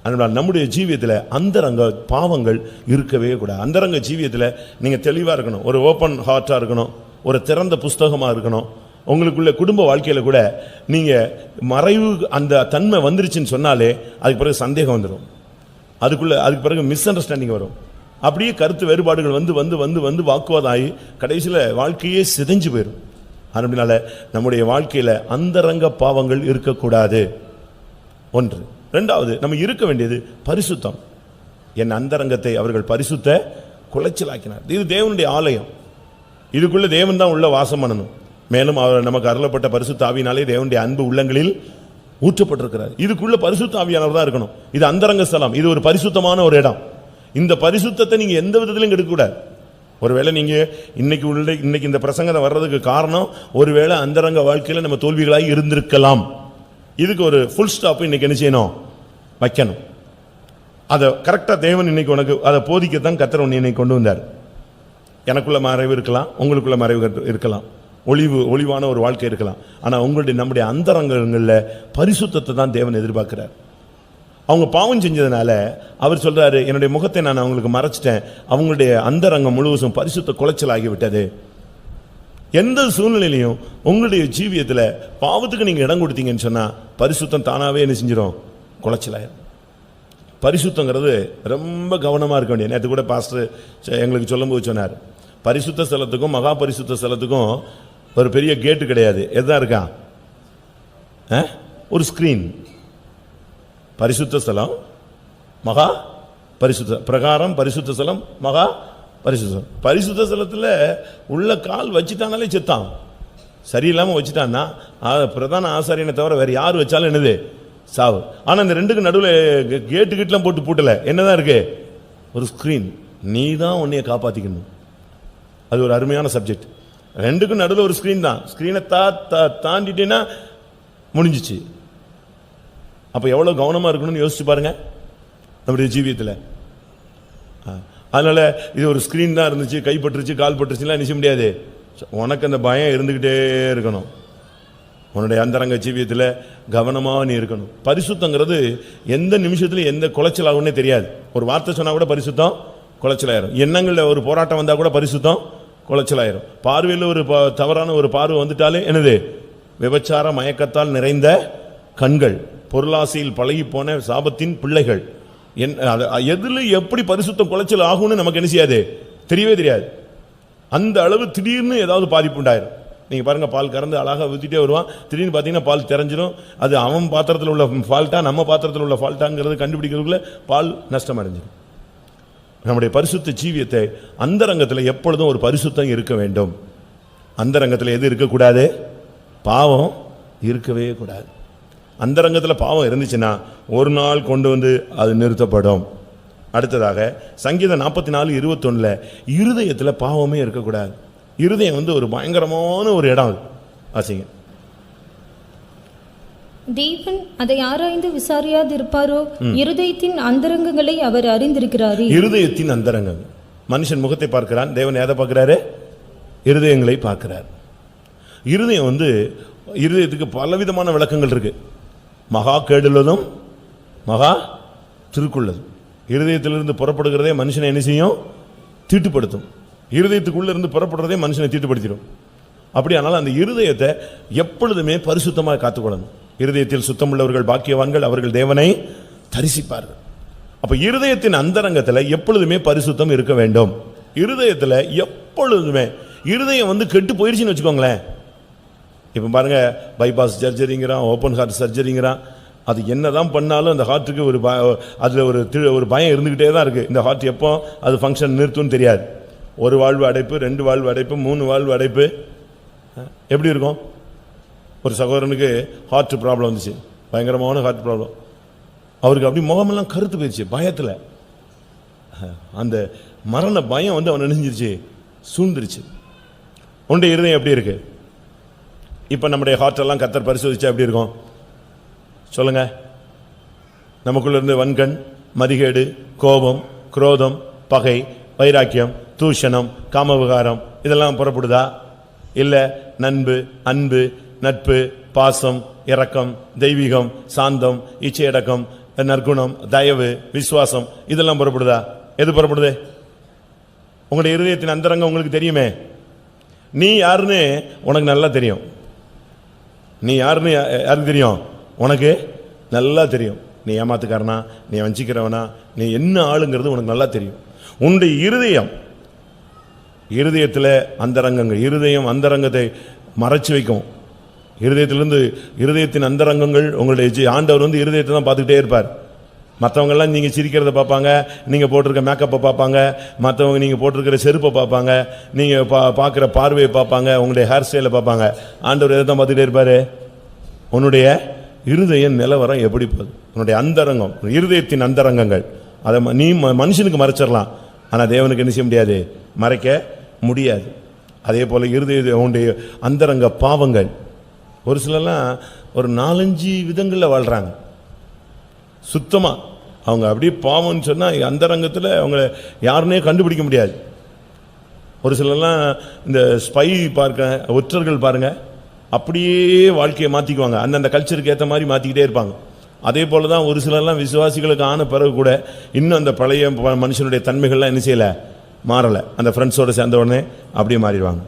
அதனால் நம்முடைய ஜீவியத்தில் அந்தரங்க பாவங்கள் இருக்கவே கூடாது. அந்தரங்க ஜீவியத்தில் நீங்கள் தெளிவாக இருக்கணும், ஒரு ஓப்பன் ஹார்ட்டாக இருக்கணும், ஒரு திறந்த புஸ்தகமாக இருக்கணும். உங்களுக்குள்ள குடும்ப வாழ்க்கையில் கூட நீங்கள் மறைவு அந்த தன்மை வந்துருச்சுன்னு சொன்னாலே அதுக்கு பிறகு சந்தேகம் வந்துடும், அதுக்கு பிறகு மிஸ் அண்டர்ஸ்டாண்டிங் வரும். அப்படியே கருத்து வேறுபாடுகள் வந்து வந்து வந்து வந்து வாக்குவாதாகி கடைசியில் வாழ்க்கையே சிதைஞ்சு போயிடும். அதனால நம்முடைய வாழ்க்கையில் அந்தரங்க பாவங்கள் இருக்கக்கூடாது. ஒன்று. ரெண்டாவது, நம்ம இருக்க வேண்டியது பரிசுத்தம். என் அந்தரங்கத்தை அவர்கள் பரிசுத்த குலைச்சலாக்கினார். இது தேவனுடைய ஆலயம், இதுக்குள்ள தேவன் தான் உள்ள வாசம் பண்ணணும். மேலும் அவர் நமக்கு அருளப்பட்ட பரிசுத்த ஆவியினாலே தேவனுடைய அன்பு உள்ளங்களில் ஊற்றப்பட்டிருக்கிறார். இதுக்குள்ள பரிசுத்த ஆவியானவர் தான் இருக்கணும். இது அந்தரங்க ஸ்தலம், இது ஒரு பரிசுத்தமான ஒரு இடம். இந்த பரிசுத்தத்தை நீங்க எந்த விதத்திலும் எடுக்கக்கூடாது. ஒருவேளை நீங்க இன்னைக்கு இந்த பிரசங்கத்தை வர்றதுக்கு காரணம் ஒருவேளை அந்தரங்க வாழ்க்கையில நம்ம தோல்விகளாக இருந்திருக்கலாம். இதுக்கு ஒரு ஃபுல் ஸ்டாப் இன்னைக்கு என்ன செய்யணும், வைக்கணும். அதை கரெக்டாக தேவன் இன்னைக்கு உனக்கு அதை போதிக்கத்தான் கர்த்தர் உன்னை இன்னைக்கு கொண்டு வந்தார். எனக்குள்ள மறைவு இருக்கலாம், உங்களுக்குள்ள மறைவு இருக்கலாம், ஒளிவான ஒரு வாழ்க்கை இருக்கலாம். ஆனால் நம்முடைய அந்தரங்கங்களில் பரிசுத்தத்தை தான் தேவன் எதிர்பார்க்கிறார். அவங்க பாவம் செஞ்சதுனால அவர் சொல்றாரு, என்னுடைய முகத்தை நான் அவங்களுக்கு மறைச்சிட்டேன், அவங்களுடைய அந்தரங்கம் முழுவதும் பரிசுத்த குலைச்சல் ஆகிவிட்டது. எந்த சூழ்நிலையிலையும் உங்களுடைய ஜீவியத்தில் பாவத்துக்கு நீங்க இடம் கொடுத்தீங்கன்னு சொன்னா பரிசுத்தம் தானாவே என்ன செஞ்சிடும்? குலைச்சலாயிரும். பரிசுத்தங்கிறது ரொம்ப கவனமா இருக்க வேண்டிய. நேற்று கூட பாஸ்டர் எங்களுக்கு சொல்லும்போது சொன்னார், பரிசுத்த ஸ்தலத்துக்கும் மகா பரிசுத்த ஸ்தலத்துக்கும் ஒரு பெரிய கேட்டு கிடையாது. எதுதான் இருக்கா? ஒரு ஸ்கிரீன். பரிசுத்த ஸ்தலம் மகா பரிசுத்த பிரகாரம், பரிசுத்த ஸ்தலம் மகா பரிசுத்த. பரிசுத்த ஸ்தலத்தில் உள்ள கால் வச்சுட்டானாலே செத்தான். சரியில்லாமல் வச்சுட்டான்னா பிரதான ஆசாரியனை தவிர வேற யார் வச்சாலும் என்னது? சாவு. ஆனால் இந்த ரெண்டுக்கு நடுவில் கேட்டு கிட்டலாம் போட்டு பூட்டலை. என்னதான் இருக்கு? ஒரு ஸ்கிரீன். நீ தான் உன்னைய காப்பாற்றிக்கணும். அது ஒரு அருமையான சப்ஜெக்ட். ரெண்டுக்கும் நடுவில் ஒரு ஸ்கிரீன் தான். ஸ்கிரீனை தாண்டிட்டேன்னா முடிஞ்சிச்சு. அப்போ எவ்வளோ கவனமாக இருக்கணும்னு யோசிச்சு பாருங்க நம்முடைய ஜீவியத்தில். அதனால இது ஒரு ஸ்கிரீன் தான் இருந்துச்சு, கைப்பற்றுச்சு கால் பட்டுருச்சுலாம் நிச்சய முடியாது. உனக்கு அந்த பயம் இருந்துக்கிட்டே இருக்கணும். உன்னுடைய அந்தரங்க ஜீவியத்தில் கவனமாக நீ இருக்கணும். பரிசுத்தங்கிறது எந்த நிமிஷத்துலையும் எந்த குலைச்சல் ஆகும்னே தெரியாது. ஒரு வார்த்தை சொன்னால் கூட பரிசுத்தம் குலைச்சலாயிரும். எண்ணங்களில் ஒரு போராட்டம் வந்தால் கூட பரிசுத்தம் குலைச்சலாயிரும். பார்வையில் ஒரு தவறான ஒரு பார்வை வந்துட்டாலே என்னது? விபச்சார மயக்கத்தால் நிறைந்த கண்கள், பொருளாசையில் பழகி போன சாபத்தின் பிள்ளைகள். எதுல எப்படி பரிசுத்தம் குலைச்சல் ஆகும்னு நமக்கு என்ன செய்யாது? தெரியவே தெரியாது. அந்த அளவு திடீர்னு ஏதாவது பாதிப்பு உண்டாயிரும். நீங்க பாருங்க, பால் கறந்து அழகாக ஊற்றிட்டே வருவான், திடீர்னு பார்த்தீங்கன்னா பால் தெரிஞ்சிடும். அது அவன் பாத்திரத்தில் உள்ள ஃபால்ட்டா நம்ம பாத்திரத்தில் உள்ள ஃபால்ட்டாங்கிறது கண்டுபிடிக்கிறதுக்குள்ள பால் நஷ்டம் அடைஞ்சிடும். நம்முடைய பரிசுத்த ஜீவியத்தை அந்தரங்கத்தில் எப்பொழுதும் ஒரு பரிசுத்தம் இருக்க வேண்டும். அந்தரங்கத்தில் எது இருக்கக்கூடாது? பாவம் இருக்கவே கூடாது. அந்தரங்கத்தில் பாவம் இருந்துச்சுன்னா ஒரு நாள் கொண்டு வந்து அது நிறுத்தப்படும். அடுத்ததாக சங்கீதம் 44:21 இருதயத்தில் பாவமே இருக்கக்கூடாது. இருதயம் ஒரு பயங்கரமான ஒரு இடம். ஆசைங்க, தேவன் அதை ஆராய்ந்து விசாரியாதிருப்பாரோ? இருதயத்தின் அந்தரங்கங்களை அவர் அறிந்திருக்கிறாரே. இருதயத்தின் அந்தரங்கங்கள். மனுஷன் முகத்தை பார்க்கிறான், தேவன் எதை பார்க்கிறாரு? இருதயங்களை பார்க்கிறார். இருதயம் இருதயத்துக்கு பலவிதமான விளக்கங்கள் இருக்கு. மகா கேடுள்ளதும் மகா திருக்குள்ளதும். இருதயத்திலிருந்து புறப்படுகிறதே மனுஷனை என்ன செய்யும்? தீட்டுப்படுத்தும். இருதயத்துக்குள்ள இருந்து புறப்படுறதே மனுஷனை தீட்டுப்படுத்திடும். அப்படியானால் அந்த இருதயத்தை எப்பொழுதுமே பரிசுத்தமாக காத்துக்கொள்ளணும். இருதயத்தில் சுத்தமுள்ளவர்கள் பாக்கியவான்கள், அவர்கள் தேவனை தரிசிப்பார்கள். அப்ப இருதயத்தின் அந்தரங்கத்தில் எப்பொழுதுமே பரிசுத்தம் இருக்க வேண்டும். இருதயத்தில் எப்பொழுதுமே இருதயம் கெட்டு போயிருச்சுன்னு வச்சுக்கோங்களேன். இப்போ பாருங்க, பைபாஸ் சர்ஜரிங்கிறான், ஓப்பன் ஹார்ட் சர்ஜரிங்கிறான். அது என்னதான் பண்ணாலும் அந்த ஹார்ட்டுக்கு அதில் ஒரு பயம் இருந்துக்கிட்டே தான் இருக்குது. இந்த ஹார்ட் எப்போ அது ஃபங்க்ஷன் நிறுத்தும்னு தெரியாது. ஒரு வாழ்வு அடைப்பு, 2 வாழ்வு அடைப்பு, 3 வாழ்வு அடைப்பு. எப்படி இருக்கும்? ஒரு சகோதரனுக்கு ஹார்ட் ப்ராப்ளம் வந்துச்சு, பயங்கரமான ஹார்ட் ப்ராப்ளம். அவருக்கு அப்படி முகமெல்லாம் கருத்து போயிடுச்சு பயத்தில். அந்த மரண பயம் அவன் நினைஞ்சிருச்சு, சூழ்ந்துருச்சு. உன்னுடைய இருதயம் எப்படி இருக்கு? இப்போ நம்முடைய ஹார்ட்டெல்லாம் கர்த்தர் பரிசோதிச்சா எப்படி இருக்கும் சொல்லுங்க? நமக்குள்ள இருந்து வன்கண், மதிகேடு, கோபம், குரோதம், பகை, வைராக்கியம், தூஷணம், காமவிகாரம் இதெல்லாம் புறப்படுதா? இல்லை நண்பு, அன்பு, நட்பு, பாசம், இரக்கம், தெய்வீகம், சாந்தம், இச்சையடக்கம், நற்குணம், தயவு, விசுவாசம் இதெல்லாம் புறப்படுதா? எது புறப்படுது? உங்களுடைய இருதயத்தின் அந்தரங்கம் உங்களுக்கு தெரியுமே. நீ யாருன்னு உனக்கு நல்லா தெரியும். நீ யாருன்னு யாருக்கு தெரியும்? உனக்கு நல்லா தெரியும். நீ ஏமாத்துக்காரனா, நீ வஞ்சிக்கிறவனா, நீ என்ன ஆளுங்கிறது உனக்கு நல்லா தெரியும். உன்னுடைய இருதயத்தில் அந்தரங்கங்கள், இருதயம் அந்தரங்கத்தை மறைச்சு வைக்கும். இருதயத்தின் அந்தரங்கங்கள் உங்களுடைய ஆண்டவர் இருதயத்தை தான் பார்த்துக்கிட்டே இருப்பார். மற்றவங்கெல்லாம் நீங்கள் சிரிக்கிறத பார்ப்பாங்க, நீங்கள் போட்டிருக்க மேக்கப்பை பார்ப்பாங்க, மற்றவங்க நீங்கள் போட்டிருக்கிற செருப்பை பார்ப்பாங்க, நீங்கள் பார்க்குற பார்வையை பார்ப்பாங்க, உங்களுடைய ஹேர் ஸ்டைலை பார்ப்பாங்க. ஆண்டவர் எதை தான் பார்த்துக்கிட்டே இருப்பார்? உன்னுடைய இருதய நிலவரம் எப்படி போகுது, உன்னுடைய அந்தரங்கம், இருதயத்தின் அந்தரங்கங்கள். அதை நீ மனுஷனுக்கு மறைச்சிடலாம், ஆனால் தேவனுக்கு என்ன செய்ய முடியாது? மறைக்க முடியாது. அதே போல் உன்னுடைய அந்தரங்க பாவங்கள். ஒரு சிலர்லாம் ஒரு 4-5 விதங்களில் வாழ்கிறாங்க. சுத்தமாக அவங்க அப்படியே பாவம்னு சொன்னால் அந்தரங்கத்தில் அவங்கள யாருன்னே கண்டுபிடிக்க முடியாது. ஒரு சிலர்லாம் இந்த ஸ்பை பார்க்க ஒற்றர்கள் பாருங்க, அப்படியே வாழ்க்கையை மாற்றிக்குவாங்க, அந்தந்த கல்ச்சருக்கு ஏற்ற மாதிரி மாற்றிக்கிட்டே இருப்பாங்க. அதே போல தான் ஒரு சிலர்லாம் விசுவாசிகளுக்கு ஆன பிறகு கூட இன்னும் அந்த பழைய மனுஷனுடைய தன்மைகள்லாம் என்ன செய்யலை, மாறலை. அந்த ஃப்ரெண்ட்ஸோடு சேர்ந்த உடனே அப்படியே மாறிடுவாங்க,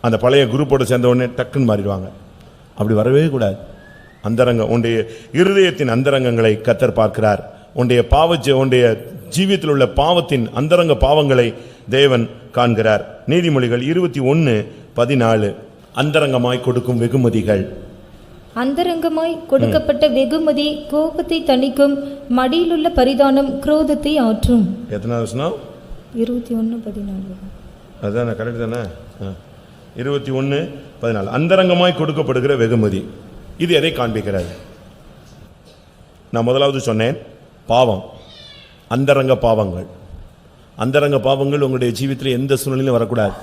அந்த பழைய குரூப்போடு சேர்ந்த உடனே டக்குன்னு மாறிடுவாங்க. அப்படி வரவே கூடாது. அந்தரங்கம், உன்னுடைய இருதயத்தின் அந்தரங்கங்களை கர்த்தர் பார்க்கிறார். உன்னுடைய ஜீவியத்தில் உள்ள பாவத்தின் அந்தரங்க பாவங்களை தேவன் காண்கிறார். நீதிமொழிகள் 21:14. அந்தரங்கமாய் கொடுக்கும் வெகுமதிகள். அந்தரங்கமாய் கொடுக்கப்பட்ட வெகுமதி கோபத்தை தணிக்கும், மடியிலுள்ள பரிதானம் குரோதத்தை ஆற்றும். எத்தனாவது வசனம்? 21:14. அதுதானே, கரெக்ட் தானே? 21:14. அந்தரங்கமாய் கொடுக்கப்படுகிற வெகுமதி. இது எதை காண்பிக்கிறது? நான் முதலாவது சொன்னேன், பாவம், அந்தரங்க பாவங்கள். அந்தரங்க பாவங்கள் உங்களுடைய ஜீவிதத்தில் எந்த சூழ்நிலையிலும் வரக்கூடாது.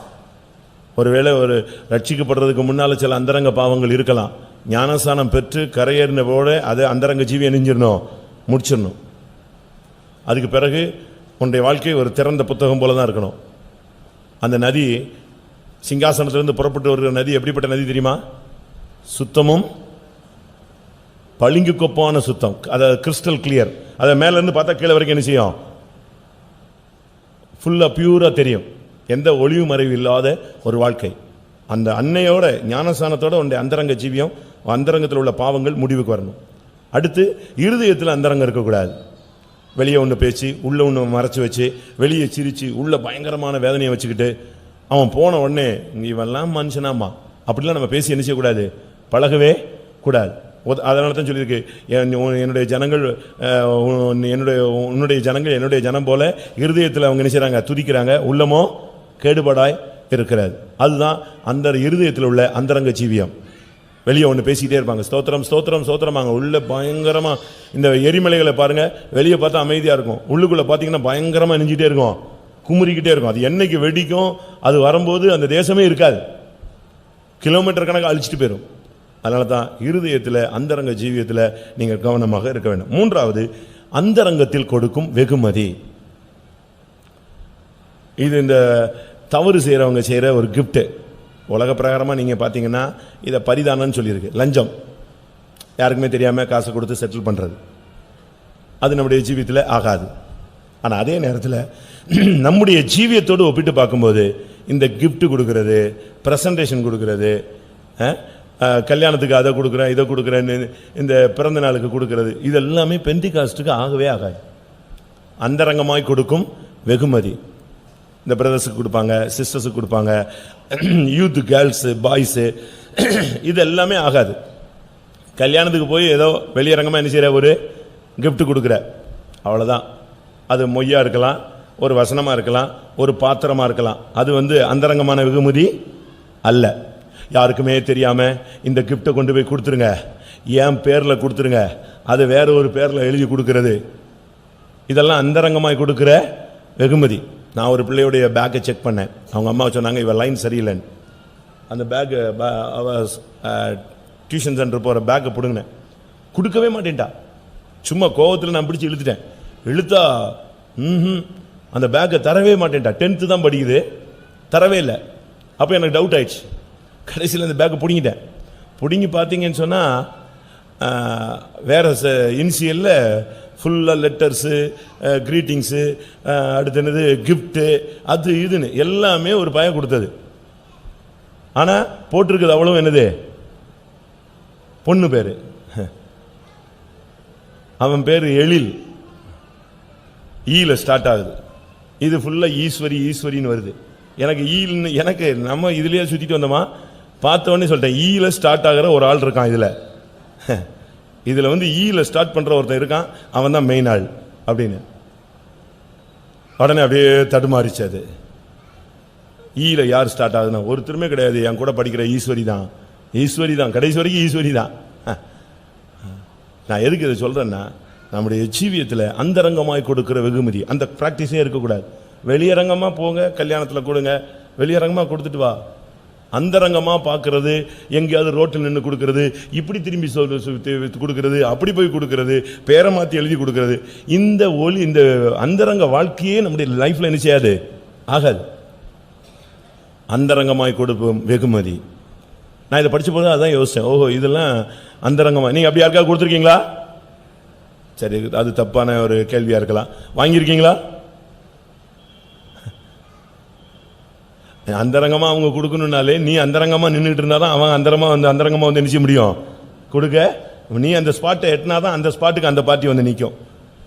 ஒருவேளை ஒரு ரட்சிக்கப்படுறதுக்கு முன்னால் சில அந்தரங்க பாவங்கள் இருக்கலாம். ஞானஸ்தானம் பெற்று கரையேறின போல அதை அந்தரங்க ஜீவி அணிஞ்சிடணும், முடிச்சிடணும். அதுக்கு பிறகு உன்னுடைய வாழ்க்கை ஒரு திறந்த புத்தகம் போல தான் இருக்கணும். அந்த நதி, சிங்காசனத்திலிருந்து புறப்பட்டு வருகிற நதி எப்படிப்பட்ட நதி தெரியுமா? சுத்தமும் பளிங்கு கொப்பான சுத்தம், அதாவது கிறிஸ்டல் கிளியர். அதை மேலேருந்து பார்த்தா கீழே வரைக்கும் என்ன செய்யும்? ஃபுல்லாக பியூராக தெரியும். எந்த ஒளிவு மறைவு இல்லாத ஒரு வாழ்க்கை. அந்த அன்னையோட ஞானஸ்தானத்தோட உன்னுடைய அந்தரங்க ஜீவியம், அந்தரங்கத்தில் உள்ள பாவங்கள் முடிவுக்கு வரணும். அடுத்து இருதயத்தில் அந்தரங்கம் இருக்கக்கூடாது. வெளியே ஒன்று பேச்சு, உள்ளே ஒன்று மறைச்சி வச்சு, வெளியே சிரித்து, உள்ள பயங்கரமான வேதனையை வச்சுக்கிட்டு, அவன் போன உடனே இவெல்லாம் மனுஷனாமா அப்படிலாம் நம்ம பேசி என்ன செய்யக்கூடாது, பழகவே கூடாது. அதனால தான் சொல்லியிருக்கு, என்னுடைய ஜனங்கள் உன்னுடைய ஜனங்கள் என்னுடைய ஜனம் போல இருதயத்தில் அவங்க என்ன செய்கிறாங்க, துதிக்கிறாங்க, உள்ளமோ கேடுபாடாய் இருக்கிறது. அதுதான் அந்த இருதயத்தில் உள்ள அந்தரங்க ஜீவியம். வெளியே ஒன்று பேசிக்கிட்டே இருப்பாங்க, ஸ்தோத்திரம் ஸ்தோத்திரம் ஸ்தோத்திரமாங்க, உள்ள பயங்கரமாக. இந்த எரிமலைகளை பாருங்கள், வெளியே பார்த்தா அமைதியாக இருக்கும், உள்ளுக்குள்ளே பார்த்தீங்கன்னா பயங்கரமாக நெஞ்சிட்டே இருக்கும், குமுறிக்கிட்டே இருக்கும். அது என்னைக்கு வெடிக்கும், அது வரும்போது அந்த தேசமே இருக்காது, கிலோமீட்டர் கணக்கு அழிச்சிட்டு போயிடும். அதனால தான் இருதயத்தில் அந்தரங்க ஜீவியத்தில் நீங்கள் கவனமாக இருக்க வேண்டும். மூன்றாவது, அந்தரங்கத்தில் கொடுக்கும் வெகுமதி. இது இந்த தவறு செய்கிறவங்க செய்கிற ஒரு கிஃப்ட்டு. உலக பிரகாரமாக நீங்கள் பார்த்தீங்கன்னா இதை பரிதானம்னு சொல்லியிருக்கு, லஞ்சம். யாருக்குமே தெரியாமல் காசை கொடுத்து செட்டில் பண்ணுறது, அது நம்முடைய ஜீவியத்தில் ஆகாது. ஆனால் அதே நேரத்தில் நம்முடைய ஜீவியத்தோடு ஒப்பிட்டு பார்க்கும்போது இந்த கிஃப்ட் கொடுக்கறது, ப்ரெசன்டேஷன் கொடுக்கறது, கல்யாணத்துக்கு அதை கொடுக்குறேன் இதை கொடுக்குறேன்னு இந்த பிறந்த நாளுக்கு கொடுக்கறது, இதெல்லாமே பெந்திகாஸ்டுக்கு ஆகவே ஆகாது. அந்தரங்கமாய் கொடுக்கும் வெகுமதி இந்த பிரதர்ஸுக்கு கொடுப்பாங்க, சிஸ்டர்ஸுக்கு கொடுப்பாங்க, யூத் கேர்ள்ஸு பாய்ஸு, இது எல்லாமே ஆகாது. கல்யாணத்துக்கு போய் ஏதோ வெளியரங்கமாக என்ன செய்கிற ஒரு கிஃப்ட் கொடுக்குற, அவ்வளோதான். அது மொய்யா இருக்கலாம், ஒரு வசனமாக இருக்கலாம், ஒரு பாத்திரமாக இருக்கலாம். அது அந்தரங்கமான வெகுமதி அல்ல. யாருக்குமே தெரியாமல் இந்த கிஃப்ட்டை கொண்டு போய் கொடுத்துருங்க, என் பேரில் கொடுத்துருங்க, அது வேற ஒரு பேரில் எழுதி கொடுக்கறது, இதெல்லாம் அந்தரங்கமாய் கொடுக்குற வெகுமதி. நான் ஒரு பிள்ளையுடைய பேக்கை செக் பண்ணேன். அவங்க அம்மா சொன்னாங்க இவன் லைன் சரியில்லைன்னு. அந்த பேக்கு டியூஷன் சென்டர் போகிற பேக்கை பிடுங்கினேன், கொடுக்கவே மாட்டேன்ட்டா. சும்மா கோவத்தில் நான் பிடிச்சி இழுத்தா அந்த பேக்கை தரவே மாட்டேன்ட்டா. 10th தான் படிக்குது, தரவே இல்லை. அப்போ எனக்கு டவுட் ஆயிடுச்சு. கடைசியில் அந்த பேக்கை பிடுங்கிட்டேன். பிடுங்கி பார்த்தீங்கன்னு சொன்னால் வேறு இனிஷியலில் ஃபுல்லாக லெட்டர்ஸு, க்ரீட்டிங்ஸு, அடுத்து என்னது கிஃப்ட்டு, அது இதுன்னு எல்லாமே ஒரு பையன் கொடுத்தது. ஆனால் போட்டிருக்குது அவ்வளோ என்னது, பொண்ணு பேர், அவன் பேர் எழில், ஈல ஸ்டார்ட் ஆகுது. இது ஃபுல்லாக ஈஸ்வரி ஈஸ்வரின்னு வருது. எனக்கு ஈல்னு, எனக்கு நம்ம இதுலேயே சுற்றிட்டு வந்தோமா, பார்த்தோன்னே சொல்லிட்டேன் ஈல ஸ்டார்ட் ஆகிற ஒரு ஆள் இருக்கான் இதில். இதில் ஈல ஸ்டார்ட் பண்ணுற ஒருத்தன் இருக்கான், அவன் தான் மெயின் ஆள் அப்படின்னு. உடனே அப்படியே தடுமாறிச்சு. அது ஈல யார் ஸ்டார்ட் ஆகுதுன்னா ஒருத்தருமே கிடையாது, என் கூட படிக்கிற ஈஸ்வரி தான். ஈஸ்வரி தான் கடைசி வரைக்கும் ஈஸ்வரி தான். நான் எதுக்கு இதை சொல்கிறேன்னா, நம்முடைய ஜீவியத்தில் அந்தரங்கமாய் கொடுக்குற வெகுமதி, அந்த ப்ராக்டிஸே இருக்கக்கூடாது. வெளியரங்கமாக போங்க, கல்யாணத்தில் கொடுங்க, வெளியரங்கமாக கொடுத்துட்டு வா. அந்தரங்கமா பார்க்கறது, எங்கேயாவது ரோட்டில் நின்று கொடுக்கறது, இப்படி திரும்பி கொடுக்கறது, அப்படி போய் கொடுக்கறது, பேரை மாற்றி எழுதி கொடுக்கறது, இந்த இந்த அந்தரங்க வாழ்க்கையே நம்முடைய லைஃப்ல என்ன செய்யாது, ஆகாது. அந்தரங்கமாய் கொடுப்போம் வெகுமதி. நான் இதை படிச்ச போது அதான் யோசிச்சேன், ஓஹோ இதெல்லாம் அந்தரங்கமா. நீங்க அப்படி யாருக்காவது கொடுத்துருக்கீங்களா? சரி, அது தப்பான ஒரு கேள்வியா இருக்கலாம். வாங்கியிருக்கீங்களா? அந்தரங்கமா அவங்க கொடுக்கணும்னாலே நீ அந்தரங்கமா நின்றுட்டு இருந்தாதான் அவன் அந்தரங்கமா வந்து நிச்சய முடியும் கொடுக்க. நீ அந்த ஸ்பாட்டை எட்டினாதான் அந்த ஸ்பாட்டுக்கு அந்த பார்ட்டி வந்து நிற்கும்.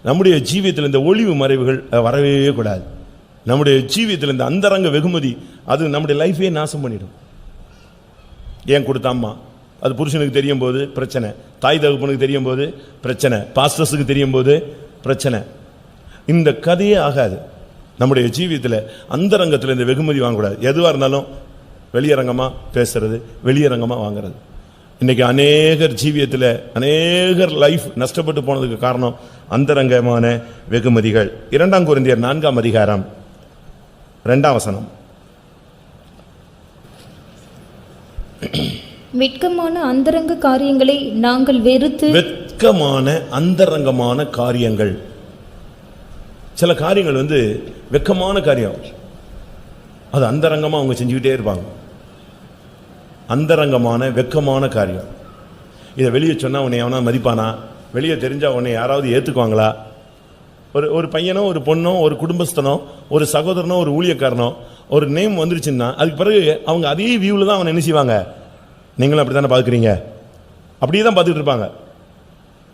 நம்முடைய ஜீவியத்தில் இந்த ஒளிவு மறைவுகள் வரவே கூடாது. நம்முடைய ஜீவியத்தில் இந்த அந்தரங்க வெகுமதி அது நம்முடைய லைஃபே நாசம் பண்ணிடும். ஏன் கொடுத்தாம்மா, அது புருஷனுக்கு தெரியும் போது பிரச்சனை, தாய் தகப்பனுக்கு தெரியும் போது பிரச்சனை, பாஸ்டர்ஸுக்கு தெரியும் போது பிரச்சனை. இந்த கதையே ஆகாது. நம்முடைய ஜீவியத்தில் அந்தரங்கத்தில் இந்த வெகுமதி வாங்கக்கூடாது. எதுவாக இருந்தாலும் வெளியரங்கமாக பேசுறது, வெளியரங்கமாக வாங்கிறது. இன்னைக்கு அநேகர் ஜீவியத்தில் அநேகர் லைஃப் நஷ்டப்பட்டு போனதுக்கு காரணம் அந்தரங்கமான வெகுமதிகள். 2 கொரிந்தியர் 4 அதிகாரம் 2 வசனம். வெட்கமான அந்தரங்க காரியங்களை நாங்கள் வெறுத்து. வெட்கமான அந்தரங்கமான காரியங்கள். சில காரியங்கள் வந்து வெட்கமான காரியம், அது அந்தரங்கமா அவங்க செஞ்சுக்கிட்டே இருப்பாங்க. அந்தரங்கமான வெட்கமான காரியம். இதை வெளியே சொன்னா உன்னை எவனா மதிப்பானா? வெளியே தெரிஞ்சா உன்னை யாராவது ஏத்துக்குவாங்களா? ஒரு பையனோ ஒரு பொண்ணோ ஒரு குடும்பஸ்தனோ ஒரு சகோதரனோ ஒரு ஊழியக்காரனோ ஒரு நேம் வந்துருச்சுன்னா அதுக்கு பிறகு அவங்க அதே வியூவில் தான் அவனை என்ன செய்வாங்க. நீங்களும் அப்படி தானே பார்க்குறீங்க, அப்படியே தான் பார்த்துக்கிட்டு இருப்பாங்க.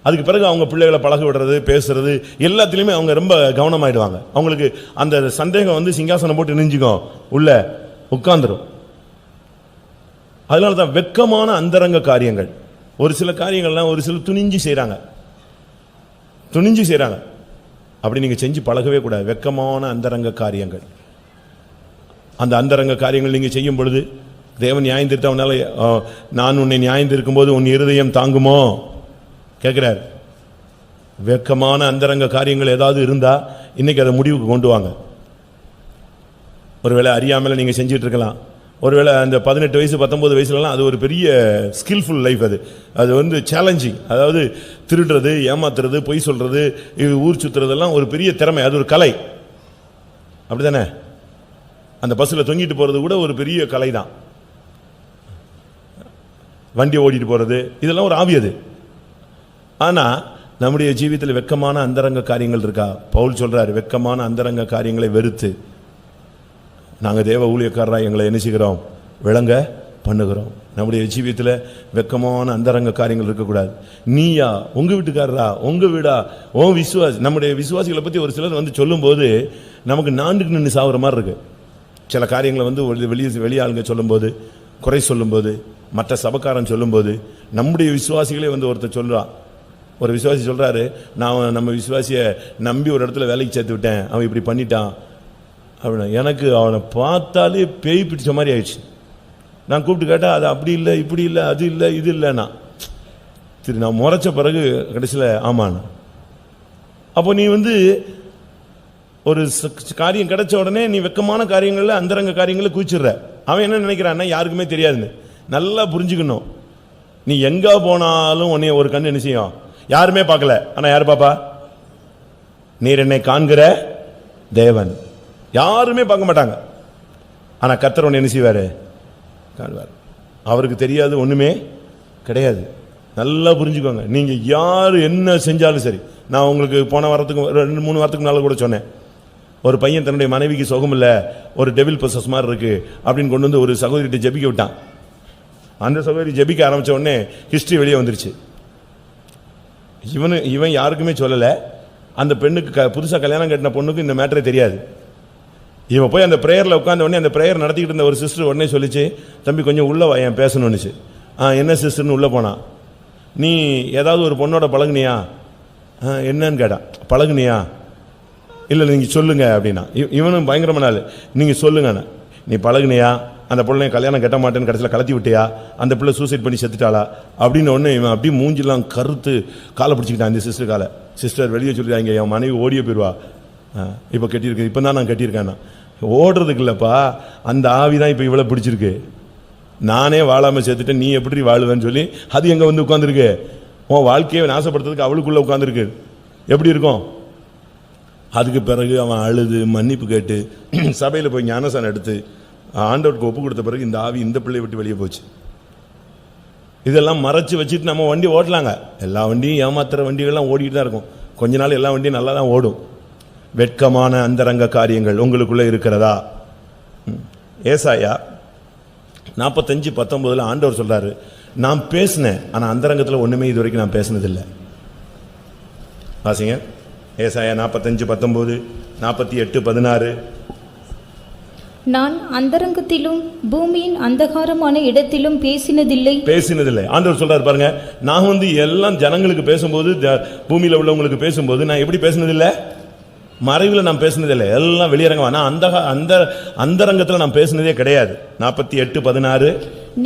அதுக்கு பிறகு அவங்க பிள்ளைகளை பழக விடுறது, பேசுறது எல்லாத்துலேயுமே அவங்க ரொம்ப கவனமாயிடுவாங்க. அவங்களுக்கு அந்த சந்தேகம் வந்து சிங்காசனம் போட்டு நெஞ்சுக்கும் உள்ள உட்கார்ந்துரும். அதனால தான் வெட்கமான அந்தரங்க காரியங்கள். ஒரு சில காரியங்கள்லாம் ஒரு சில துணிஞ்சு செய்கிறாங்க. அப்படி நீங்கள் செஞ்சு பழகவே கூடாது. வெட்கமான அந்தரங்க காரியங்கள். அந்த அந்தரங்க காரியங்கள் நீங்கள் செய்யும் பொழுது தேவன் நியாயம் தீர்த்தவனால, நான் உன்னை நியாயம் தீர்க்கும் போது உன் இருதயம் தாங்குமோ கேட்கிறார். வெட்கமான அந்தரங்க காரியங்கள் ஏதாவது இருந்தா இன்னைக்கு அதை முடிவுக்கு கொண்டு வாங்க. ஒருவேளை அறியாமல் நீங்க செஞ்சுட்டு இருக்கலாம். ஒருவேளை அந்த 18 வயசு 19 வயசுலலாம் அது ஒரு பெரிய ஸ்கில்ஃபுல் லைஃப். அது வந்து சேலஞ்சிங். அதாவது திருடுறது, ஏமாத்துறது, பொய் சொல்றது, ஊர் சுத்துறதெல்லாம் ஒரு பெரிய திறமை, அது ஒரு கலை. அப்படித்தானே? அந்த பஸ்ஸில் தொங்கிட்டு போறது கூட ஒரு பெரிய கலை தான். வண்டி ஓடிட்டு போறது இதெல்லாம் ஒரு ஆவி. அது ஆனா நம்முடைய ஜீவியத்தில் வெட்கமான அந்தரங்க காரியங்கள் இருக்கா? பவுல் சொல்றாரு, வெட்கமான அந்தரங்க காரியங்களை வெறுத்து நாங்கள் தேவ ஊழியக்காரராக எங்களை என்ன செய்கிறோம், விளங்க பண்ணுகிறோம். நம்முடைய ஜீவியத்தில் வெட்கமான அந்தரங்க காரியங்கள் இருக்கக்கூடாது. நீயா, உங்க வீட்டுக்காரரா, உங்க வீடா, உன் விசுவாசி. நம்முடைய விசுவாசிகளை பற்றி ஒரு சிலர் வந்து சொல்லும் போது நமக்கு நாண்டுக்கு நின்று சாகுற மாதிரி இருக்கு. சில காரியங்களை வந்து வெளியாளுங்க சொல்லும்போது, குறை சொல்லும்போது, மற்ற சபக்காரன் சொல்லும்போது, நம்முடைய விசுவாசிகளே வந்து ஒருத்தர் சொல்றான். ஒரு விசுவாசி சொல்றாரு, நான் நம்ம விசுவாசியை நம்பி ஒரு இடத்துல வேலைக்கு சேர்த்து விட்டேன், அவன் இப்படி பண்ணிட்டான் அப்படின்னா எனக்கு அவனை பார்த்தாலே பேய் பிடிச்ச மாதிரி ஆயிடுச்சு. நான் கூப்பிட்டு கேட்டால் அது அப்படி இல்லை, இப்படி இல்லை, அது இல்லை, இது இல்லைண்ணா. சரி, நான் முறைச்ச பிறகு கடைசியில் ஆமாண்ணா. அப்போ நீ வந்து ஒரு காரியம் கிடைச்ச உடனே நீ வெட்கமான காரியங்களில் அந்தரங்க காரியங்களை குதிச்சிடுற. அவன் என்ன நினைக்கிறான்னா யாருக்குமே தெரியாதுன்னு. நல்லா புரிஞ்சுக்கணும். நீ எங்கே போனாலும் உன்னைய ஒரு கண்ணு என்ன செய்யும், யாருமே பார்க்கல, ஆனால் யார் பாப்பா? நீர் என்னை காண்கிற தேவன். யாருமே பார்க்க மாட்டாங்க, ஆனால் கர்த்தர் உன்னை என்ன செய்வார், காண்பார். அவருக்கு தெரியாது ஒன்றுமே கிடையாது. நல்லா புரிஞ்சுக்கோங்க. நீங்கள் யார் என்ன செஞ்சாலும் சரி. நான் உங்களுக்கு போன வாரத்துக்கு 2-3 வாரத்துக்கு முன்னால் கூட சொன்னேன். ஒரு பையன் தன்னுடைய மனைவிக்கு சுகம் இல்லை, ஒரு டெவில் பொசஸ் மாதிரி இருக்கு அப்படின்னு கொண்டு வந்து ஒரு சகோதரிகிட்ட ஜெபிக்க விட்டான். அந்த சகோதரி ஜெபிக்க ஆரம்பித்த உடனே ஹிஸ்ட்ரி வெளியே வந்துருச்சு. இவன் யாருக்குமே சொல்லலை. அந்த பெண்ணுக்கு புதுசாக கல்யாணம் கட்டின பொண்ணுக்கு இந்த மேட்டரே தெரியாது. இவன் போய் அந்த ப்ரேயரில் உட்காந்த உடனே அந்த ப்ரேயர் நடத்திக்கிட்டு இருந்த ஒரு சிஸ்டர் உடனே சொல்லிச்சு, தம்பி கொஞ்சம் உள்ளே என் பேசணுன்னுச்சு. என்ன சிஸ்டர்னு உள்ளே போனான். நீ ஏதாவது ஒரு பொண்ணோட பழகுனியா? என்னன்னு கேட்டான். பழகுனியா? இல்லை நீங்கள் சொல்லுங்க அப்படின்னா. இவனும் பயங்கரமான ஆள். நீங்கள் சொல்லுங்கண்ணா. நீ பழகுனியா? அந்த பிள்ளை கல்யாணம் கட்ட மாட்டேன்னு கடைசியில் கலத்தி விட்டியா? அந்த பிள்ளை சூசைட் பண்ணி செத்துட்டாளா அப்படின்னு ஒன்று இவன் அப்படி மூஞ்சிலாம் கருத்து காலை பிடிச்சிக்கிட்டான். அந்த சிஸ்டர் காலை. சிஸ்டர் வெளியே சொல்லிட்டாங்க, என் மனைவி ஓடிய போயிடுவா, இப்போ கட்டியிருக்கேன், இப்போ தான் நான் கட்டியிருக்கேன்னா. ஓடுறதுக்கு இல்லைப்பா, அந்த ஆவி தான் இப்போ இவ்வளோ பிடிச்சிருக்கு. நானே வாழாமல் சேர்த்துட்டேன், நீ எப்படி வாழுவேன்னு சொல்லி அது எங்கே வந்து உட்காந்துருக்கு? உன் வாழ்க்கையை நாசப்படுத்துறதுக்கு அவளுக்குள்ளே உட்காந்துருக்கு. எப்படி இருக்கும்? அதுக்கு பிறகு அவன் அழுது மன்னிப்பு கேட்டு சபையில் போய் ஞானசானம் எடுத்து ஆண்டவருக்கு ஒப்பு கொடுத்த பிறகு இந்த ஆவி இந்த பிள்ளையை விட்டு வெளியே போச்சு. இதெல்லாம் மறைச்சு வச்சுட்டு நம்ம வண்டி ஓட்டலாங்க. எல்லா வண்டியும் ஏமாத்துற வண்டிகள்லாம் ஓடிட்டு தான் இருக்கும். கொஞ்ச நாள் எல்லா வண்டியும் நல்லா தான் ஓடும். வெட்கமான அந்தரங்க காரியங்கள் உங்களுக்குள்ளே இருக்கிறதா? ஏசாயா 45:19 ஆண்டவர் சொல்றாரு, நான் பேசினேன் ஆனால் அந்தரங்கத்தில் ஒன்றுமே இது வரைக்கும் நான் பேசினதில்லை. வாசிங்க ஏசாயா 45:19, 48:16. நான் அந்தரங்கத்திலும் பூமியின் அந்தகாரமான இடத்திலும் பேசினதில்லை. ஆண்டவர் சொல்றாரு பாருங்க, நான் எல்லாம் ஜனங்களுக்கு பேசும்போது, பூமியில உள்ளவங்களுக்கு பேசும்போது நான் எப்படி பேசினதில்லை? மறைவில் நான் பேசினதில்லை, எல்லாம் வெளியரங்கமா. நான் அந்த அந்தரங்கத்தில் நான் பேசினதே கிடையாது. 48:16.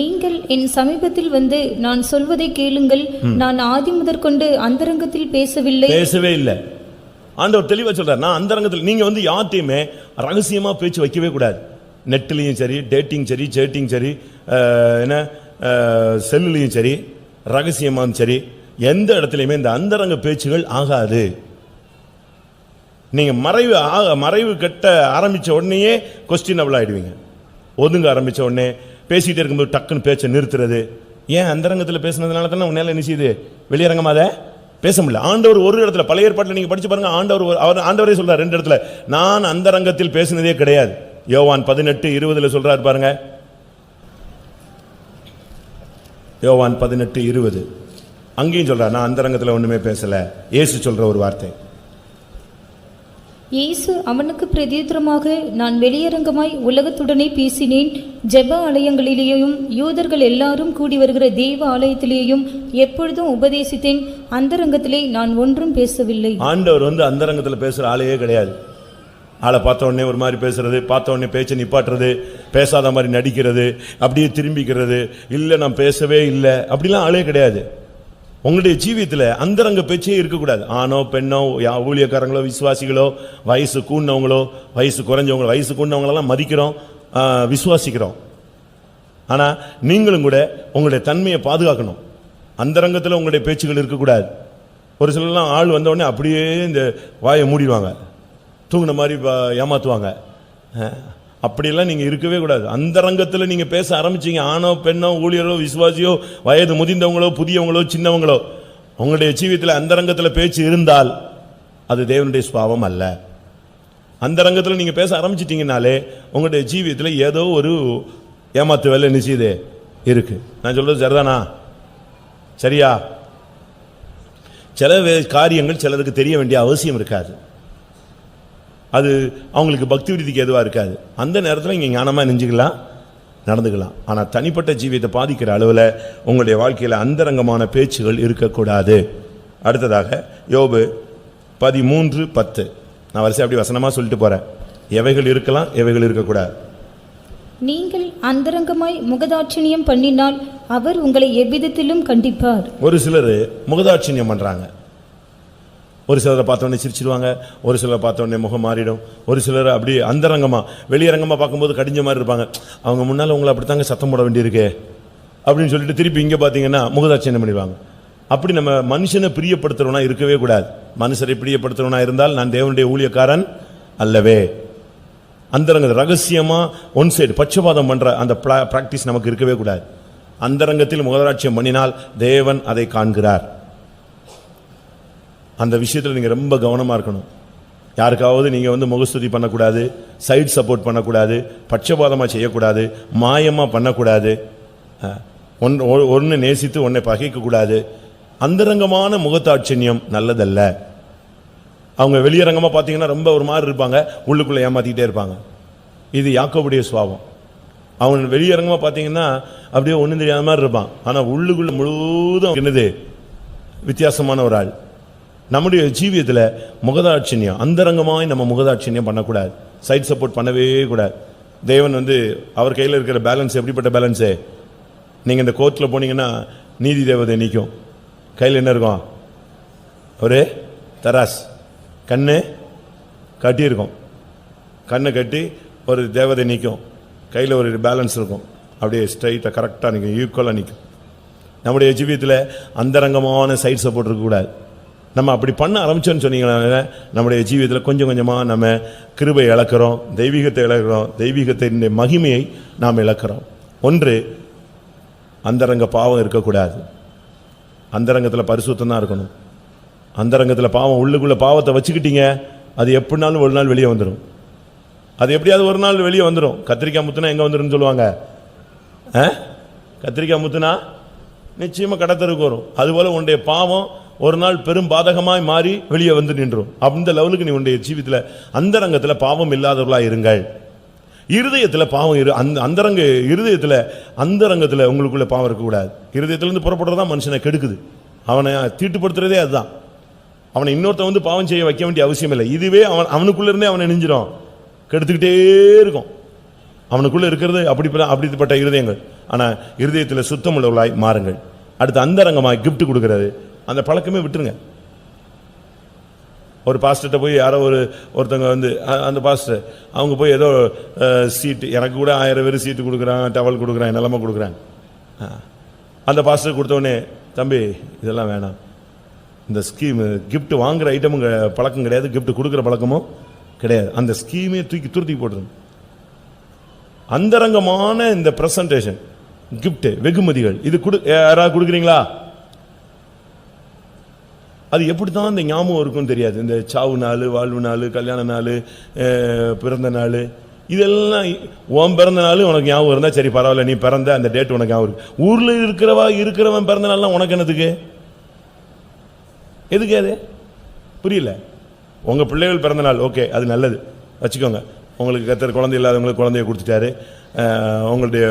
நீங்கள் என் சமீபத்தில் வந்து நான் சொல்வதை கேளுங்கள், நான் ஆதி முதற்கொண்டு அந்தரங்கத்தில் பேசவே இல்லை. ஆண்டவர் தெளிவா சொல்றார், நான் அந்தரங்கத்தில். நீங்க யார்ட்டையுமே ரகசியமா பேச்சு வைக்கவே கூடாது. நெட்லையும் சரி, டேட்டிங் சரி, சேட்டிங் சரி, என்ன செல்லுலையும் சரி, ரகசியமாவும் சரி, எந்த இடத்துலையுமே இந்த அந்தரங்க பேச்சுகள் ஆகாது. நீங்க மறைவு கட்ட ஆரம்பிச்ச உடனேயே கொஸ்டினபிள் ஆயிடுவீங்க. ஒதுங்க ஆரம்பிச்ச உடனே பேசிட்டே இருக்கும்போது டக்குன்னு பேச்சை நிறுத்துறது. ஏன்? அந்தரங்கத்தில் பேசுனதுனால தானே உன்னால என்ன செய்யுது? வெளியரங்கமா அதை பேச முடியல. ஆண்டவர் ஒரு இடத்துல, பழைய ஏற்பாட்டில் நீங்க படிச்சு பாருங்க, ஆண்டவரே சொல்றார் 2 இடத்துல, நான் அந்தரங்கத்தில் பேசினதே கிடையாது. யோவான் 18:20 சொல்றாரு பாருங்க. யோவான் 18:20 அங்கேயும் சொல்றார், நான் அந்தரங்கத்தில் ஒண்ணுமே பேசல. இயேசு சொல்ற ஒரு வார்த்தை. இயேசு அவனுக்கு பிரதியுத்தரமாக, நான் வெளியரங்கமாய் உலகத்துடனே பேசினேன். ஜெப ஆலயங்களிலேயும் யூதர்கள் எல்லாரும் கூடி வருகிற தேவ ஆலயத்திலேயும் எப்பொழுதும் உபதேசித்தேன். அந்தரங்கத்திலே நான் ஒன்றும் பேசவில்லை. ஆண்டவர் அந்தரங்கத்தில் பேசுற ஆளையே கிடையாது. ஆளை பார்த்த உடனே ஒரு மாதிரி பேசுறது, பார்த்த உடனே பேச்சை நிப்பாட்டுறது, பேசாத மாதிரி நடிக்கிறது, அப்படியே திரும்பிக்கிறது, இல்லை நான் பேசவே இல்லை, அப்படிலாம் ஆளே கிடையாது. உங்களுடைய ஜீவியத்தில் அந்தரங்க பேச்சே இருக்கக்கூடாது. ஆணோ பெண்ணோ, ஊழியக்காரங்களோ, விசுவாசிகளோ, வயசு கூடினவங்களோ, வயசு குறைஞ்சவங்களோ, வயசு கூடினவங்களெல்லாம் மதிக்கிறோம், விசுவாசிக்கிறோம். ஆனால் நீங்களும் கூட உங்களுடைய தன்மையை பாதுகாக்கணும். அந்தரங்கத்தில் உங்களுடைய பேச்சுகள் இருக்கக்கூடாது. ஒரு சிலர்லாம் ஆள் வந்தவுடனே அப்படியே இந்த வாயை மூடிடுவாங்க, தூங்கின மாதிரி ஏமாற்றுவாங்க. அப்படியெல்லாம் நீங்கள் இருக்கவே கூடாது. அந்தரங்கத்தில் நீங்கள் பேச ஆரம்பிச்சிங்க, ஆணோ பெண்ணோ, ஊழியரோ, விசுவாசியோ, வயது முதிர்ந்தவங்களோ, புதியவங்களோ, சின்னவங்களோ, உங்களுடைய ஜீவியத்தில் அந்தரங்கத்தில் பேச்சு இருந்தால் அது தேவனுடைய சுபாவம் அல்ல. அந்தரங்கத்தில் நீங்கள் பேச ஆரம்பிச்சிட்டிங்கனாலே உங்களுடைய ஜீவியத்தில் ஏதோ ஒரு ஏமாத்து வேலை நிச்சயது இருக்கு. நான் சொல்றது சரிதானா? சரியா? சில காரியங்கள் சிலருக்கு தெரிய வேண்டிய அவசியம் இருக்காது. அது அவங்களுக்கு பக்தி விருத்திக்கு எதுவாக இருக்காது. அந்த நேரத்தில் இங்கே ஞானமாக நெஞ்சுக்கலாம், நடந்துக்கலாம். ஆனால் தனிப்பட்ட ஜீவியத்தை பாதிக்கிற அளவில் உங்களுடைய வாழ்க்கையில் அந்தரங்கமான பேச்சுகள் இருக்கக்கூடாது. அடுத்ததாக யோபு 13:10. நான் வரிசை அப்படி வசனமாக சொல்லிட்டு போகிறேன். எவைகள் இருக்கலாம், எவைகள் இருக்கக்கூடாது. நீங்கள் அந்தரங்கமாய் முகதாட்சிணியம் பண்ணினால் அவர் உங்களை எவ்விதத்திலும் கண்டிப்பார். ஒரு சிலர் முகதாட்சிணியம் பண்ணுறாங்க. ஒரு சிலரை பார்த்தோன்னே சிரிச்சிடுவாங்க, ஒரு சிலரை பார்த்தோன்னே முகம் மாறிடும், ஒரு சிலர் அப்படி அந்தரங்கமாக வெளியரங்கமாக பார்க்கும்போது கடிஞ்ச மாதிரி இருப்பாங்க. அவங்க முன்னால் உங்களை அப்படித்தாங்க சத்தம் போட வேண்டியிருக்கு அப்படின்னு சொல்லிட்டு திருப்பி இங்கே பார்த்தீங்கன்னா முகதாட்சியம் பண்ணிடுவாங்க. அப்படி நம்ம மனுஷனை பிரியப்படுத்துறவனா இருக்கவே கூடாது. மனுஷரை பிரியப்படுத்துறவனா இருந்தால் நான் தேவனுடைய ஊழியக்காரன் அல்லவே. அந்தரங்க ரகசியமாக ஒன் சைடு பட்சபாதம் பண்ணுற அந்த பிராக்டிஸ் நமக்கு இருக்கவே கூடாது. அந்தரங்கத்தில் முகதாட்சியம் பண்ணினால் தேவன் அதை காண்கிறார். அந்த விஷயத்தில் நீங்கள் ரொம்ப கவனமாக இருக்கணும். யாருக்காவது நீங்கள் முகஸ்துதி பண்ணக்கூடாது, சைட் சப்போர்ட் பண்ணக்கூடாது, பட்சபாதமாக செய்யக்கூடாது, மாயமாக பண்ணக்கூடாது, ஒன்று நேசித்து ஒன்றை பகைக்கக்கூடாது. அந்தரங்கமான முகத்தாட்சண்யம் நல்லதல்ல. அவங்க வெளியரங்கமாக பார்த்தீங்கன்னா ரொம்ப ஒரு மாதிரி இருப்பாங்க, உள்ளுக்குள்ளே ஏமாற்றிக்கிட்டே இருப்பாங்க. இது யாக்கோபுடைய சுபாவம். அவன் வெளியரங்கமாக பார்த்தீங்கன்னா அப்படியே ஒன்றும் தெரியாத மாதிரி இருப்பான், ஆனால் உள்ளுக்குள்ளே முழுவதும் என்னது வித்தியாசமான ஒரு ஆள். நம்முடைய ஜீவியத்தில் முகதாட்சியம், அந்தரங்கமாய் நம்ம முகதாட்சியம் பண்ணக்கூடாது, சைட் சப்போர்ட் பண்ணவே கூடாது. தேவன் அவர் கையில் இருக்கிற பேலன்ஸ் எப்படிப்பட்ட பேலன்ஸு? நீங்கள் இந்த கோர்ட்டில் போனீங்கன்னா நீதி தேவதை நிற்கும், கையில் என்ன இருக்கும்? ஒரு தராஸ், கண்ணு கட்டியிருக்கும், கண்ணை கட்டி ஒரு தேவதை நிற்கும், கையில் ஒரு பேலன்ஸ் இருக்கும். அப்படியே ஸ்ட்ரைட்டாக கரெக்டாக நிற்கும், ஈக்குவலாக நிற்கும். நம்முடைய ஜீவியத்தில் அந்தரங்கமான சைட் சப்போர்ட் இருக்கக்கூடாது. நம்ம அப்படி பண்ண ஆரம்பிச்சோன்னு சொன்னீங்கன்னா நம்முடைய ஜீவியத்தில் கொஞ்சம் கொஞ்சமாக நம்ம கிருபை இழக்கிறோம், தெய்வீகத்தை இழக்கிறோம், தெய்வீகத்தின் மகிமையை நாம் இழக்கிறோம். ஒன்று, அந்தரங்க பாவம் இருக்கக்கூடாது. அந்தரங்கத்தில் பரிசுத்தம் தான் இருக்கணும். அந்தரங்கத்தில் பாவம், உள்ளுக்குள்ளே பாவத்தை வச்சுக்கிட்டீங்க, அது எப்படினாலும் ஒரு நாள் வெளியே வந்துடும். அது எப்படியாவது ஒரு நாள் வெளியே வந்துடும். கத்திரிக்காய் முத்துனா எங்கே வந்துடும் சொல்லுவாங்க? கத்திரிக்காய் முத்துனா நிச்சயமாக கடத்தருக்கு வரும். அதுபோல் உன்னுடைய பாவம் ஒரு நாள் பெரும் பாதகமாய் மாறி வெளியே வந்து நின்றும். அந்த லெவலுக்கு நீ உன்னுடைய ஜீவியத்தில் அந்தரங்கத்தில் பாவம் இல்லாதவர்களாக இருங்கள். இருதயத்தில் பாவம் அந்தரங்க இருதயத்தில் அந்தரங்கத்தில் உங்களுக்குள்ள பாவம் இருக்கக்கூடாது. இருதயத்திலேருந்து புறப்படுறதா மனுஷனை கெடுக்குது. அவனை தீட்டுப்படுத்துறதே அதுதான். அவனை இன்னொருத்த வந்து பாவம் செய்ய வைக்க வேண்டிய அவசியம் இல்லை. இதுவே அவனுக்குள்ள இருந்தே அவனை நெஞ்சிடும், கெடுத்துக்கிட்டே இருக்கும். அவனுக்குள்ள இருக்கிறது அப்படிப்பட்ட இருதயங்கள். ஆனால் இருதயத்தில் சுத்தம் உள்ளவர்களாய் மாறுங்கள். அடுத்து அந்தரங்கமாய் கிஃப்ட் கொடுக்கறது, அந்த பழக்கமே விட்டுருங்க. ஒரு பாஸ்டர்கிட்ட போய் யாரோ ஒருத்தவங்க வந்து அந்த பாஸ்டர் அவங்க போய் ஏதோ சீட்டு, எனக்கு கூட 1000 பேர் சீட்டு கொடுக்குறான், டவல் கொடுக்குறான், நிலமை கொடுக்குறாங்க. அந்த பாஸ்டர் கொடுத்தவொடனே, தம்பி இதெல்லாம் வேணாம், இந்த ஸ்கீமு கிஃப்ட் வாங்குற ஐட்டமும் பழக்கம் கிடையாது, கிஃப்ட் கொடுக்குற பழக்கமும் கிடையாது, அந்த ஸ்கீமே துருத்தி போட்டுருங்க. அந்தரங்கமான இந்த பிரசன்டேஷன், கிஃப்ட், வெகுமதிகள் இது யாராவது கொடுக்குறீங்களா? அது எப்படி தான் இந்த ஞாபகம் இருக்குன்னு தெரியாது. இந்த சாவு நாள், வாழ்வு நாள், கல்யாண நாள், பிறந்த நாள், இதெல்லாம் உன் பிறந்த நாள் உனக்கு ஞாபகம் இருந்தால் சரி பரவாயில்ல, நீ பிறந்த அந்த டேட் உனக்கு ஞாபகம் இருக்கு. ஊரில் இருக்கிறவன் பிறந்த நாள்லாம் உனக்கு என்னதுக்கு? எதுக்கு அது புரியல. உங்கள் பிள்ளைகள் பிறந்த நாள் ஓகே, அது நல்லது வச்சுக்கோங்க. உங்களுக்கு கத்தர் குழந்தை இல்லாதவங்களுக்கு குழந்தைய கொடுத்துட்டாரு, உங்களுடைய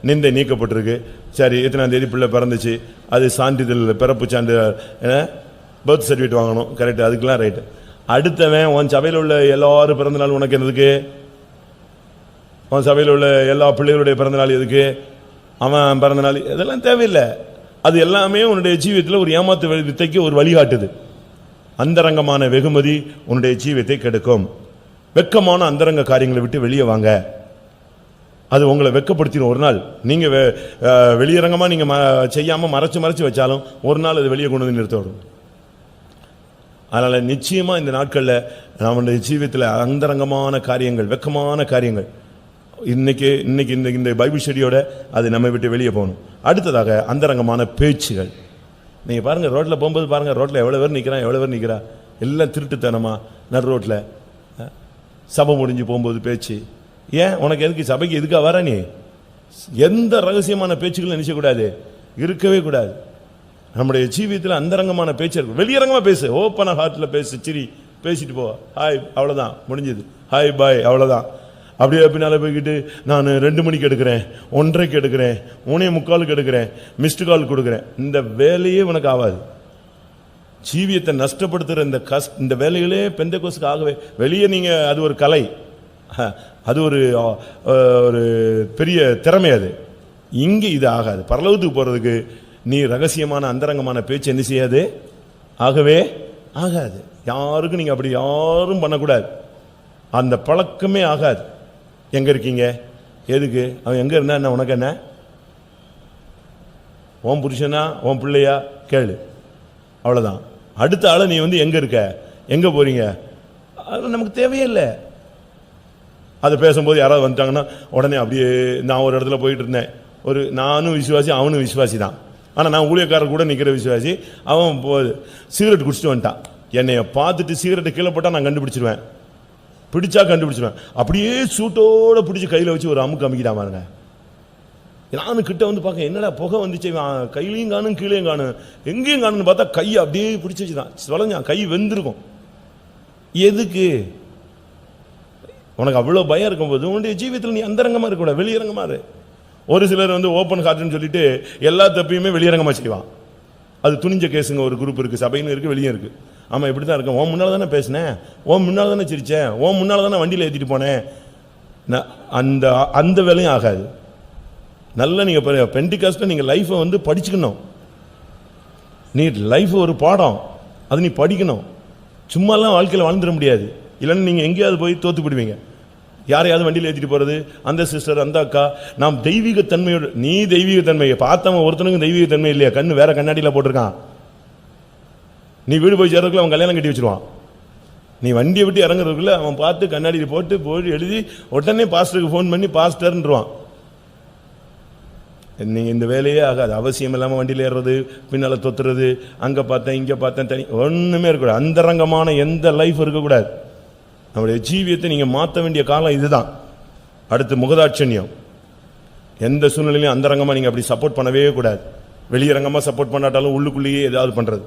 நிந்தை நீக்கப்பட்டிருக்கு, சரி எத்தனாம் தேதி பிள்ளை பிறந்துச்சு, அது சான்றிதழ், பிறப்பு சான்றிதழ், பர்த் சர்டிஃபிகேட் வாங்கணும், கரெக்டு, அதுக்கெல்லாம் ரைட்டு. அடுத்தவன் உன் சபையில் உள்ள எல்லாரும் பிறந்த நாள் உனக்கு என்னதுக்கு? உன் சபையில் உள்ள எல்லா பிள்ளைகளுடைய பிறந்த நாள் எதுக்கு? அவன் பிறந்த நாள் இதெல்லாம் தேவையில்லை. அது எல்லாமே உன்னுடைய ஜீவியத்தில் ஒரு ஏமாத்து வித்தைக்கு ஒரு வழிகாட்டுது. அந்தரங்கமான வெகுமதி உன்னுடைய ஜீவியத்தை கெடுக்கும். வெக்கமான அந்தரங்க காரியங்களை விட்டு வெளியே வாங்க. அது உங்களை வெக்கப்படுத்திடும். ஒரு நாள் நீங்கள் வெளியரங்கமாக நீங்கள் செய்யாமல் மறைச்சு வச்சாலும் ஒரு நாள் அது வெளியே கொண்டு வந்து நிறுத்த வரும். அதனால் நிச்சயமாக இந்த நாட்களில் நம்முடைய ஜீவியத்தில் அந்தரங்கமான காரியங்கள், வெக்கமான காரியங்கள் இன்னைக்கு இந்த பைபிள் ஸ்டடியோட அது நம்ம விட்டு வெளியே போகணும். அடுத்ததாக அந்தரங்கமான பேச்சுகள். நீங்கள் பாருங்கள், ரோட்டில் போகும்போது பாருங்கள், ரோட்டில் எவ்வளோ பேர் நிற்கிறா, எல்லாம் திருட்டுத்தனமா நடு ரோட்டில். சபை முடிஞ்சு போகும்போது பேச்சு. ஏன் உனக்கு எதுக்கு சபைக்கு எதுக்காக வர? நீ எந்த ரகசியமான பேச்சுக்கள் நினைச்சக்கூடாது, இருக்கவே கூடாது. நம்முடைய ஜீவியத்தில் அந்தரங்கமான பேச்சு இருக்கும். வெளியரங்கமாக பேசு, ஓப்பனாக ஹார்ட்டில் பேசு, சிரி, பேசிட்டு போ, ஹாய் அவ்வளோதான் முடிஞ்சது, ஹாய் பாய் அவ்வளோதான். அப்படியே பின்னால் போய்கிட்டு நான் 2 மணிக்கு எடுக்கிறேன், 1:30 எடுக்கிறேன், 3:45 எடுக்கிறேன், மிஸ்டு கால் கொடுக்குறேன், இந்த வேலையே உனக்கு ஆகாது. ஜீவியத்தை நஷ்டப்படுத்துகிற இந்த வேலைகளே பெந்தெக்கோஸ்துக்கு ஆகவே. வெளியே நீங்கள் அது ஒரு கலை, அது ஒரு பெரிய திறமை. அது இங்கே இது ஆகாது. பரலோகத்துக்கு போகிறதுக்கு நீ ரகசியமான அந்தரங்கமான பேச்சு என்ன செய்யாது, ஆகவே ஆகாது. யாருக்கும் நீங்கள் அப்படி யாரும் பண்ணக்கூடாது. அந்த பழக்கமே ஆகாது. எங்கே இருக்கீங்க, எதுக்கு, அவன் எங்கே இருந்தா என்ன, உனக்கு என்ன, உன் புருஷனா உன் பிள்ளையா கேளு, அவ்வளோதான். அடுத்த ஆளை நீ வந்து எங்கே இருக்க, எங்கே போகிறீங்க, அது நமக்கு தேவையே இல்லை. அதை பேசும்போது யாராவது வந்துட்டாங்கன்னா உடனே அப்படியே. நான் ஒரு இடத்துல போயிட்டு இருந்தேன், நானும் விசுவாசி, அவனும் விசுவாசி தான். ஆனால் நான் ஊழியக்காரர் கூட நிற்கிற விசுவாசி. அவன் சிகரெட் குடிச்சிட்டு வந்துட்டான். என்னைய பார்த்துட்டு சிகரெட்டை கீழே போட்டால் நான் கண்டுபிடிச்சிருவேன், பிடிச்சா கண்டுபிடிச்சிருவேன். அப்படியே சூட்டோடு பிடிச்சி கையில் வச்சு ஒரு அமுக்கு அமுக்கிட்டான் பாருங்க. நானும் கிட்ட வந்து பார்க்க, என்னடா புகை வந்துச்சு, கையிலையும் காணும் கீழேயும் காணும் எங்கேயும் காணுன்னு பார்த்தா கையை அப்படியே பிடிச்சி வச்சுதான் சொலஞ்சான். கை வெந்திருக்கும். எதுக்கு? உனக்கு அவ்வளோ பயம் இருக்கும்போது உன்னுடைய ஜீவியத்தில் நீ அந்தரங்கமாக இருக்கக்கூடாது, வெளியரங்கமாக இரு. ஒரு சிலர் வந்து ஓப்பன் ஹார்ட்னு சொல்லிட்டு எல்லா தப்பையுமே வெளியரங்கமாக செய்வான். அது துணிஞ்ச கேஸுங்க. ஒரு குரூப் இருக்குது, சபைன்னு இருக்குது, வெளியே இருக்குது. ஆமாம் இப்படி தான் இருக்கேன், உன் முன்னால் தானே பேசினேன், உன் முன்னால் தானே சிரித்தேன், உன் முன்னால் தானே வண்டியில் ஏற்றிட்டு போனேன். அந்த வேலையும் ஆகாது. நல்லா நீங்கள் பெண்டிகாஸ்ட்டில் நீங்கள் லைஃப்பை வந்து படிச்சுக்கணும். நீ லைஃப் ஒரு பாடம், அது நீ படிக்கணும். சும்மாலாம் வாழ்க்கையில் வாழ்ந்துட முடியாது. இல்லைன்னா நீங்கள் எங்கேயாவது போய் தோற்று போடுவீங்க. யாரையாவது வண்டியில் ஏற்றிட்டு போகிறது, அந்த சிஸ்டர், அந்த அக்கா. நாம் தெய்வீகத்தன்மையோடு, நீ தெய்வீகத்தன்மையை பார்த்தவன் ஒருத்தனுக்கும் தெய்வீகத்தன்மை இல்லையா? கண்ணு வேற கண்ணாடியில் போட்டிருக்கான். நீ வீடு போய் சேர்றதுக்குள்ள அவன் கல்யாணம் கட்டி வச்சிருவான். நீ வண்டியை விட்டு இறங்குறதுக்குள்ள அவன் பார்த்து கண்ணாடியில் போட்டு எழுதி உடனே பாஸ்டருக்கு ஃபோன் பண்ணி பாஸ்டர்ன்றான். நீங்கள் இந்த வேலையே ஆகாது. அவசியம் இல்லாமல் வண்டியில் ஏறுறது, பின்னால் தொத்துறது, அங்கே பார்த்தேன் இங்கே பார்த்தேன், தனி ஒன்றுமே இருக்கக்கூடாது. அந்தரங்கமான எந்த லைஃப் இருக்கக்கூடாது. நம்முடைய ஜீவியத்தை நீங்கள் மாற்ற வேண்டிய காலம் இதுதான். அடுத்து முகதாட்சண்யம். எந்த சூழ்நிலையும் அந்தரங்கமாக நீங்கள் அப்படி சப்போர்ட் பண்ணவே கூடாது. வெளியரங்கமாக சப்போர்ட் பண்ணாட்டாலும் உள்ளுக்குள்ளேயே ஏதாவது பண்ணுறது.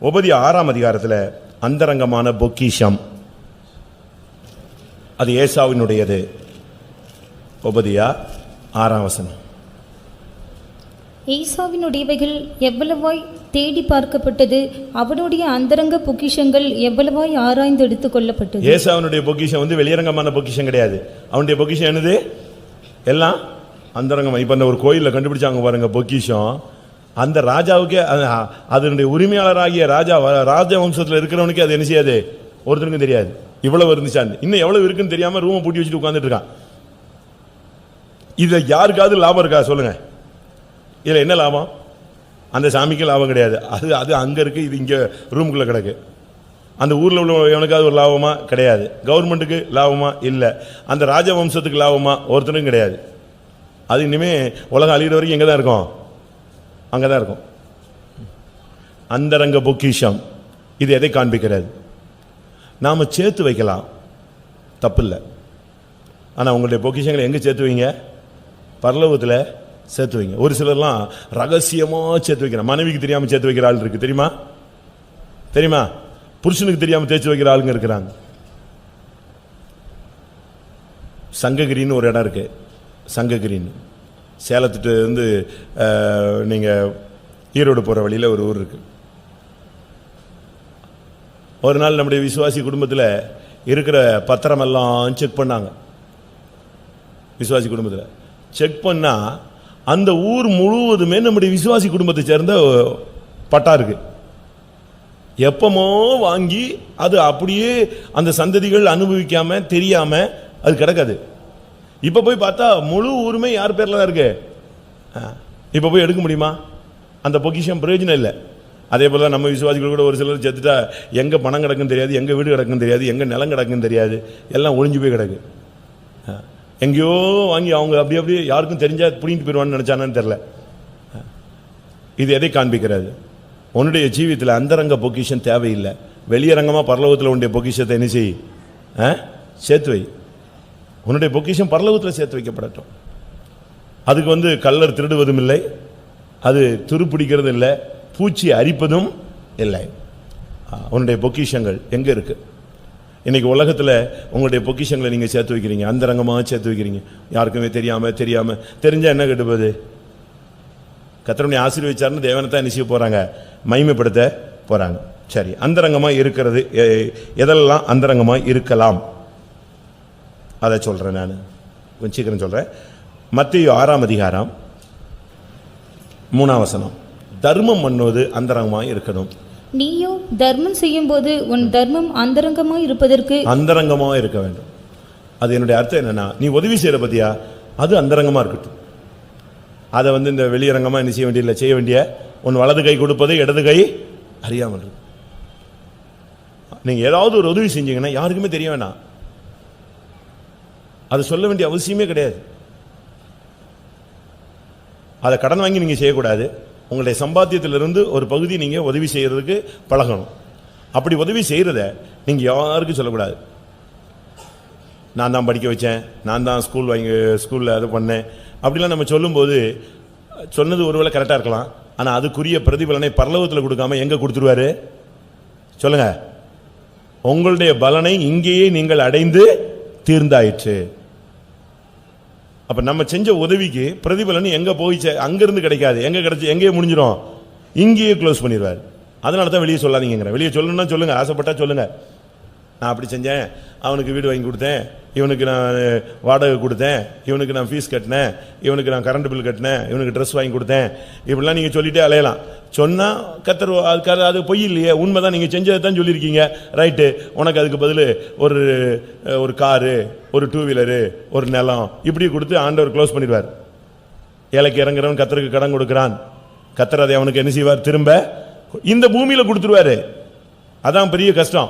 உபதியா 6ஆம் அதிகாரத்தில் அந்தரங்கமான பொக்கிஷம், அது ஏசாவினுடையது. உபதியா 6ஆம் வசனம். ஏசாவினுடையவைகள் எவ்வளவாய் தேடி பார்க்கப்பட்டது, அவனுடைய அந்தரங்க பொக்கிஷங்கள் எவ்வளவாய் ஆராய்ந்து எடுத்துக் கொள்ளப்பட்டது. ஏசாவினுடைய பொக்கிஷம் வெளியரங்கமான பொக்கிஷம் கிடையாது. அவனுடைய பொக்கிஷம் என்னது? எல்லாம் அந்தரங்கமா. இப்ப அந்த ஒரு கோயிலில் கண்டுபிடிச்சாங்க பாருங்க பொக்கிஷம். அந்த ராஜாவுக்கே, அதனுடைய உரிமையாளராகிய ராஜ வம்சத்தில் இருக்கிறவனுக்கே அது என்ன செய்யாது, ஒருத்தருக்கும் தெரியாது. இவ்வளவு இருந்துச்சான், இன்னும் எவ்வளவு இருக்குன்னு தெரியாம ரூமை பூட்டி வச்சுட்டு உட்கார்ந்துட்டு இருக்கான். இதுல யாருக்காவது லாபம் இருக்கா சொல்லுங்க? இதுல என்ன லாபம்? அந்த சாமிக்கு லாபம் கிடையாது. அது அங்க இருக்கு, இது இங்க ரூமுக்குள்ள கிடக்கு. அந்த ஊர்ல உள்ளவனுக்காவது ஒரு லாபமா? கிடையாது. கவர்மெண்ட்டுக்கு லாபமா? இல்லை. அந்த ராஜவம்சத்துக்கு லாபமா? ஒருத்தனுக்கும் கிடையாது. அது இனிமே உலகம் அழிகிற வரைக்கும் எங்க தான் இருக்கும்? அங்கதான் இருக்கும். அந்தரங்க பொக்கிஷம் இது எதை காண்பிக்கிறது? நாம சேர்த்து வைக்கலாம், தப்பில்லை. ஆனா உங்களுடைய பொக்கிஷங்களை எங்க சேர்த்து வைங்க? பரலோகத்தில் சேர்த்து வைங்க. ஒரு சிலர்லாம் ரகசியமா சேர்த்து வைக்கிறான். மனைவிக்கு தெரியாம சேர்த்து வைக்கிற ஆள் இருக்கு, தெரியுமா? தெரியுமா? புருஷனுக்கு தெரியாம தேய்ச்சி வைக்கிற ஆளுங்க இருக்கிறாங்க. சங்ககிரின்னு ஒரு இடம் இருக்கு. சங்ககிரின்னு சேலத்துட்டு இருந்து நீங்கள் ஈரோடு போகிற வழியில் ஒரு ஊர் இருக்கு. ஒரு நாள் நம்முடைய விசுவாசி குடும்பத்தில் இருக்கிற பத்திரமெல்லாம் செக் பண்ணாங்க. விசுவாசி குடும்பத்தில் செக் பண்ணால் அந்த ஊர் முழுவதுமே நம்முடைய விசுவாசி குடும்பத்தை சேர்ந்த பட்டா இருக்கு. எப்பமோ வாங்கி அது அப்படியே அந்த சந்ததிகள் அனுபவிக்காம தெரியாம அது கிடக்காது. இப்ப போய் பார்த்தா முழு ஊருமே யார் பேர்ல தான் இருக்கு. இப்ப போய் எடுக்க முடியுமா? அந்த பொக்கிஷம் பிரயோஜனம் இல்லை. அதே போல நம்ம விசுவாசிகள் கூட ஒரு சிலர் செத்துட்டா எங்க பணம் கிடக்குன்னு தெரியாது, எங்க வீடு கிடக்குன்னு தெரியாது, எங்க நிலம் கிடக்குன்னு தெரியாது, எல்லாம் ஒழிஞ்சு போய் கிடக்கு. எங்கேயோ வாங்கி அவங்க அப்படியே யாருக்கும் தெரிஞ்சா புடிங்கிட்டு போயிடுவான்னு நினைச்சானு தெரியல. இது எதை காண்பிக்கிறது? உன்னுடைய ஜீவியத்தில் அந்தரங்க பொக்கிஷம் தேவையில்லை. வெளியரங்கமா பரலோகத்தில் உன்னுடைய பொக்கிஷத்தை என்ன செய்? சேர்த்து வை. உன்னுடைய பொக்கிஷம் பரலோகத்தில் சேர்த்து வைக்கப்படட்டும். அதுக்கு கள்ளர் திருடுவதும் இல்லை, அது துருப்பிடிக்கிறது இல்லை, பூச்சி அரிப்பதும் இல்லை. உன்னுடைய பொக்கிஷங்கள் எங்க இருக்கு? இன்னைக்கு உலகத்தில் உங்களுடைய பொக்கிஷங்களை நீங்க சேர்த்து வைக்கிறீங்க, அந்தரங்கமாக சேர்த்து வைக்கிறீங்க. யாருக்குமே தெரியாம தெரிஞ்சா என்ன கெடுப்பது? கர்த்தருடைய ஆசீர்வதிச்சார்னு தேவனத்தான் என்ன செய்ய போறாங்க? மகிமைப்படுத்த போறாங்க. சரி, அந்தரங்கமா இருக்கிறது எதெல்லாம் அந்தரங்கமா இருக்கலாம் அதை சொல்றேன். நான் கொஞ்சம் சீக்கிரம் சொல்றேன். மத்தேயு 6ஆம் அதிகாரம் 3ஆம் வசனம். தர்மம் பண்ணுவது அந்தரங்கமா இருக்கணும். நீயோ தர்மம் செய்யும் போது உன் தர்மம் அந்தரங்கமா இருப்பதற்கு அந்தரங்கமா இருக்க வேண்டும். அது என்னுடைய அர்த்தம் என்னன்னா, நீ உதவி செய்யற பத்தியா, அது அந்தரங்கமா இருக்கட்டும். அதை இந்த வெளியரங்கமா என்ன செய்ய வேண்டிய செய்ய வேண்டிய உன் வலது கை கொடுப்பது இடது கை அறியாமல் இருக்கு. நீங்க ஏதாவது ஒரு உதவி செஞ்சீங்கன்னா யாருக்குமே தெரிய வேணாம். அதை சொல்ல வேண்டிய அவசியமே கிடையாது. அதை கடன் வாங்கி நீங்க செய்யக்கூடாது. உங்களுடைய சம்பாத்தியத்திலிருந்து ஒரு பகுதி நீங்க உதவி செய்யறதுக்கு பழகணும். அப்படி உதவி செய்யறத நீங்க யாருக்கும் சொல்லக்கூடாது. நான் தான் படிக்க வச்சேன், நான் தான் ஸ்கூல்ல அது பண்ணேன் அப்படிலாம் நம்ம சொல்லும்போது சொன்னது ஒருவேளை கரெக்டாக இருக்கலாம். ஆனால் அதுக்குரிய பிரதிபலனை பரலோகத்தில் கொடுக்காம எங்கே கொடுத்துருவாரு சொல்லுங்க? உங்களுடைய பலனை இங்கேயே நீங்கள் அடைந்து தீர்ந்தாயிற்று. அப்ப நம்ம செஞ்ச உதவிக்கு பிரதிபலன் எங்க போயிச்சு? அங்கிருந்து கிடைக்காது. எங்க கிடைச்சு எங்கேயே முடிஞ்சிடும், இங்கேயே க்ளோஸ் பண்ணிடுவார். அதனால தான் வெளியே சொல்லாதீங்க. வெளியே சொல்லணும்னா சொல்லுங்க, ஆசைப்பட்டா சொல்லுங்க. நான் அப்படி செஞ்சேன், அவனுக்கு வீடு வாங்கி கொடுத்தேன், இவனுக்கு நான் வாடகை கொடுத்தேன், இவனுக்கு நான் ஃபீஸ் கட்டினேன், இவனுக்கு நான் கரண்ட் பில் கட்டினேன், இவனுக்கு ட்ரெஸ் வாங்கி கொடுத்தேன், இப்படிலாம் நீங்கள் சொல்லிட்டே அலையலாம். சொன்னால் கர்த்தர் அது பொய் இல்லையே, உண்மைதான், நீங்கள் செஞ்சதை தான் சொல்லியிருக்கீங்க, ரைட்டு. உனக்கு அதுக்கு பதில் ஒரு காரு, ஒரு 2 வீலரு, ஒரு நிலம் இப்படி கொடுத்து ஆண்டவர் க்ளோஸ் பண்ணிடுவார். ஏழைக்கு இறங்குறவன் கர்த்தருக்கு கடன் கொடுக்குறான், கர்த்தர் அதை அவனுக்கு என்ன செய்வார்? திரும்ப இந்த பூமியில் கொடுத்துருவாரு. அதான் பெரிய கஷ்டம்.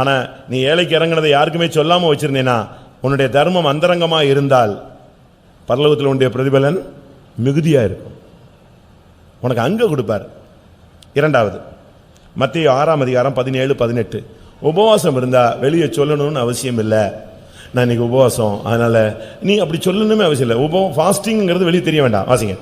ஆனா நீ ஏழைக்கு இறங்கினதை யாருக்குமே சொல்லாம வச்சிருந்தேனா, உன்னுடைய தர்மம் அந்தரங்கமா இருந்தால் பரலோகத்தில் உன்னுடைய பிரதிபலன் மிகுதியா இருக்கும். உனக்கு அங்க கொடுப்பார். இரண்டாவது, மத்தேயு 6:17-18. உபவாசம் இருந்தா வெளியே சொல்லணும்னு அவசியம் இல்லை. நான் இன்னைக்கு உபவாசம், அதனால நீ அப்படி சொல்லணுமே அவசியம் இல்லை. ஃபாஸ்டிங்கிறது வெளியே தெரிய வேண்டாம். வாசிங்க.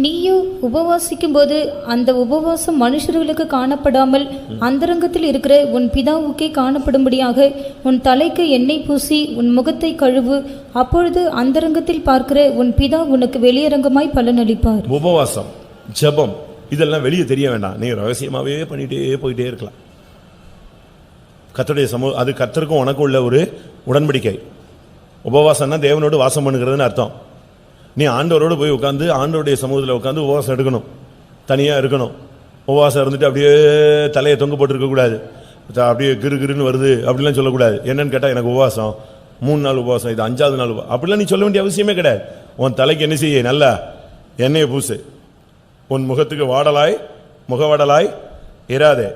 நீயோ உபவாசிக்கும் போது அந்த உபவாசம் மனுஷர்களுக்கு காணப்படாமல் அந்தரங்கத்தில் இருக்கிற உன் பிதாவுக்கே காணப்படும்படியாக உன் தலைக்கு எண்ணெய் பூசி உன் முகத்தை கழுவு. அப்பொழுது அந்தரங்கத்தில் பார்க்கிற உன் பிதா உனக்கு வெளியரங்கமாய் பலனளிப்பார். உபவாசம், ஜெபம் இதெல்லாம் வெளியே தெரிய வேண்டாம். நீ ரகசியமாவே பண்ணிட்டே போயிட்டே இருக்கலாம். கர்த்தருடைய சமூகம், அது கர்த்தருக்கும் உனக்கும் உள்ள ஒரு உடன்படிக்கை. உபவாசம்னா தேவனோடு வாசம் பண்ணுகிறதுன்னு அர்த்தம். நீ ஆண்டவரோடு போய் உட்காந்து ஆண்டவருடைய சமூகத்தில் உட்காந்து உபவாசம் எடுக்கணும், தனியாக இருக்கணும். உபவாசம் இருந்துட்டு அப்படியே தலையை தொங்க போட்டு இருக்கக்கூடாது, அப்படியே கிருன்னு வருது அப்படிலாம் சொல்லக்கூடாது. என்னன்னு கேட்டால் எனக்கு உபவாசம் 3 நாள் உபவாசம், இது 5வது நாள் அப்படிலாம் நீ சொல்ல வேண்டிய அவசியமே கிடையாது. உன் தலைக்கு என்ன செய்ய? நல்லா எண்ணெயை பூசு. உன் முகத்துக்கு முகவாடலாய் இராதே.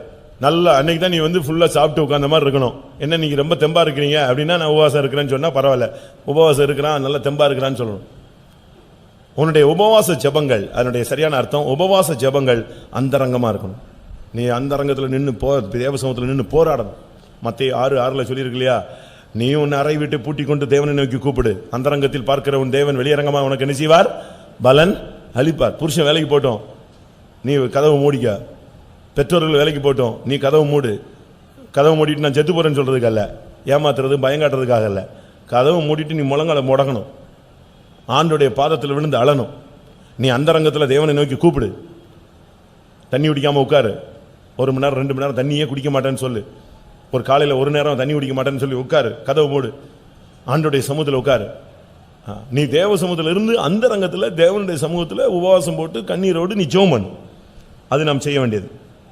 நல்லா அன்னைக்கு தான் நீ ஃபுல்லாக சாப்பிட்டு உட்காந்த மாதிரி இருக்கணும். என்ன நீங்கள் ரொம்ப தெம்பா இருக்கிறீங்க அப்படின்னா நான் உபவாசம் இருக்கிறேன்னு சொன்னால் பரவாயில்ல, உபவாசம் இருக்கிறான் நல்லா தெம்பா இருக்கிறான்னு சொல்லணும். உன்னுடைய உபவாச ஜெபங்கள், அதனுடைய சரியான அர்த்தம் உபவாச ஜெபங்கள் அந்தரங்கமாக இருக்கணும். நீ அந்தரங்கத்தில் நின்று தேவசமத்தில் நின்று போராடணும். மத்தேயு 6:6 சொல்லியிருக்கு இல்லையா, நீ உன் அறை விட்டு பூட்டி கொண்டு தேவனை நோக்கி கூப்பிடு, அந்தரங்கத்தில் பார்க்கிற உன் தேவன் வெளியரங்கமாக உனக்கு என்ன செய்வார்? பலன் அளிப்பார். புருஷன் வேலைக்கு போட்டோம், நீ கதவு மூடிக்க. பெற்றோர்கள் வேலைக்கு போட்டோம், நீ கதவு மூடு. கதவு மூடிட்டு நான் செத்து போறேன்னு சொல்றதுக்கு அல்ல, ஏமாத்துறது பயங்காட்டுறதுக்காக அல்ல. கதவு மூடிட்டு நீ முழங்கால முடக்கணும், ஆண்டோடைய பாதத்தில் விழுந்து அழணும். நீ அந்தரங்கத்தில் தேவனை நோக்கி கூப்பிடு. தண்ணி குடிக்காமல் உட்காரு. 1 மணி நேரம் 2 மணி நேரம் தண்ணியே குடிக்க மாட்டேன்னு சொல்லு. ஒரு காலையில் 1 நேரம் தண்ணி குடிக்க மாட்டேன்னு சொல்லி உட்காரு, கதவு மூடு, ஆண்டோடைய சமூகத்தில் உட்காரு. நீ தேவ சமூகத்தில் இருந்து அந்தரங்கத்தில் தேவனுடைய சமூகத்தில் உபவாசம் போட்டு கண்ணீரோடு நீ ஜெபம் பண்ணு. அது நாம் செய்ய வேண்டியது.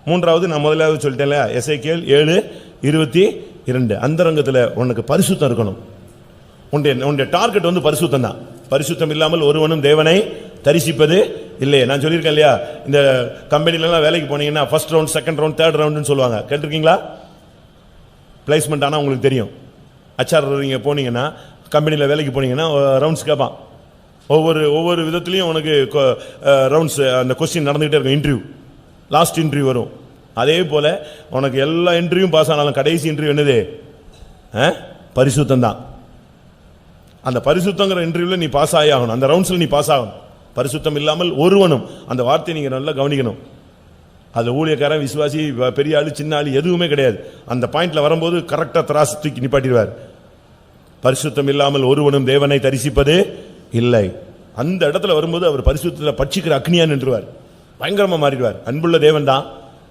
மூன்றாவது, நான் முதலாவது சொல்லிட்டேன்ல, எசேக்கியேல் 7:22. அந்தரங்கத்தில் உனக்கு பரிசுத்தம் இருக்கணும். உன்னுடைய டார்கெட் பரிசுத்தம் தான். பரிசுத்தம் இல்லாமல் ஒருவனும் தேவனை தரிசிப்பது இல்லை. நான் சொல்லியிருக்கேன் இல்லையா, இந்த கம்பெனிலலாம் வேலைக்கு போனீங்கன்னா first round, second round, third ரவுண்டுன்னு சொல்லுவாங்க. கேட்டிருக்கீங்களா? பிளேஸ்மெண்ட் ஆனால் உங்களுக்கு தெரியும். HR நீங்கள் போனீங்கன்னா, கம்பெனியில் வேலைக்கு போனீங்கன்னா ரவுண்ட்ஸ் கேட்பான். ஒவ்வொரு விதத்துலையும் உனக்கு ரவுண்ட்ஸ், அந்த கொஸ்டின் நடந்துகிட்டே இருக்கும். இன்டர்வியூ, லாஸ்ட் இன்டர்வியூ வரும். அதே போல் உனக்கு எல்லா இன்டர்வியூவும் பாஸ் ஆனாலும் கடைசி இன்டர்வியூ என்னது? பரிசுத்தம் தான். அந்த பரிசுத்தங்கிற இன்டர்வியூவில் நீ பாஸ் ஆகணும், அந்த ரவுண்ட்ஸில் நீ பாஸ் ஆகணும். பரிசுத்தம் இல்லாமல் ஒருவனும், அந்த வார்த்தையை நீங்கள் நல்லா கவனிக்கணும். அதில் ஊழியக்காரன், விசுவாசி, பெரிய ஆளு, சின்ன ஆளு எதுவுமே கிடையாது. அந்த பாயிண்ட்ல வரும்போது கரெக்டாக திராசு தூக்கி நிப்பாட்டிடுவார். பரிசுத்தம் இல்லாமல் ஒருவனும் தேவனை தரிசிப்பது இல்லை. அந்த இடத்துல வரும்போது அவர் பரிசுத்தத்தில் பட்சிக்கிற அக்னியா நின்றுவார், பயங்கரமாக மாறிடுவார். அன்புள்ள தேவன் தான்.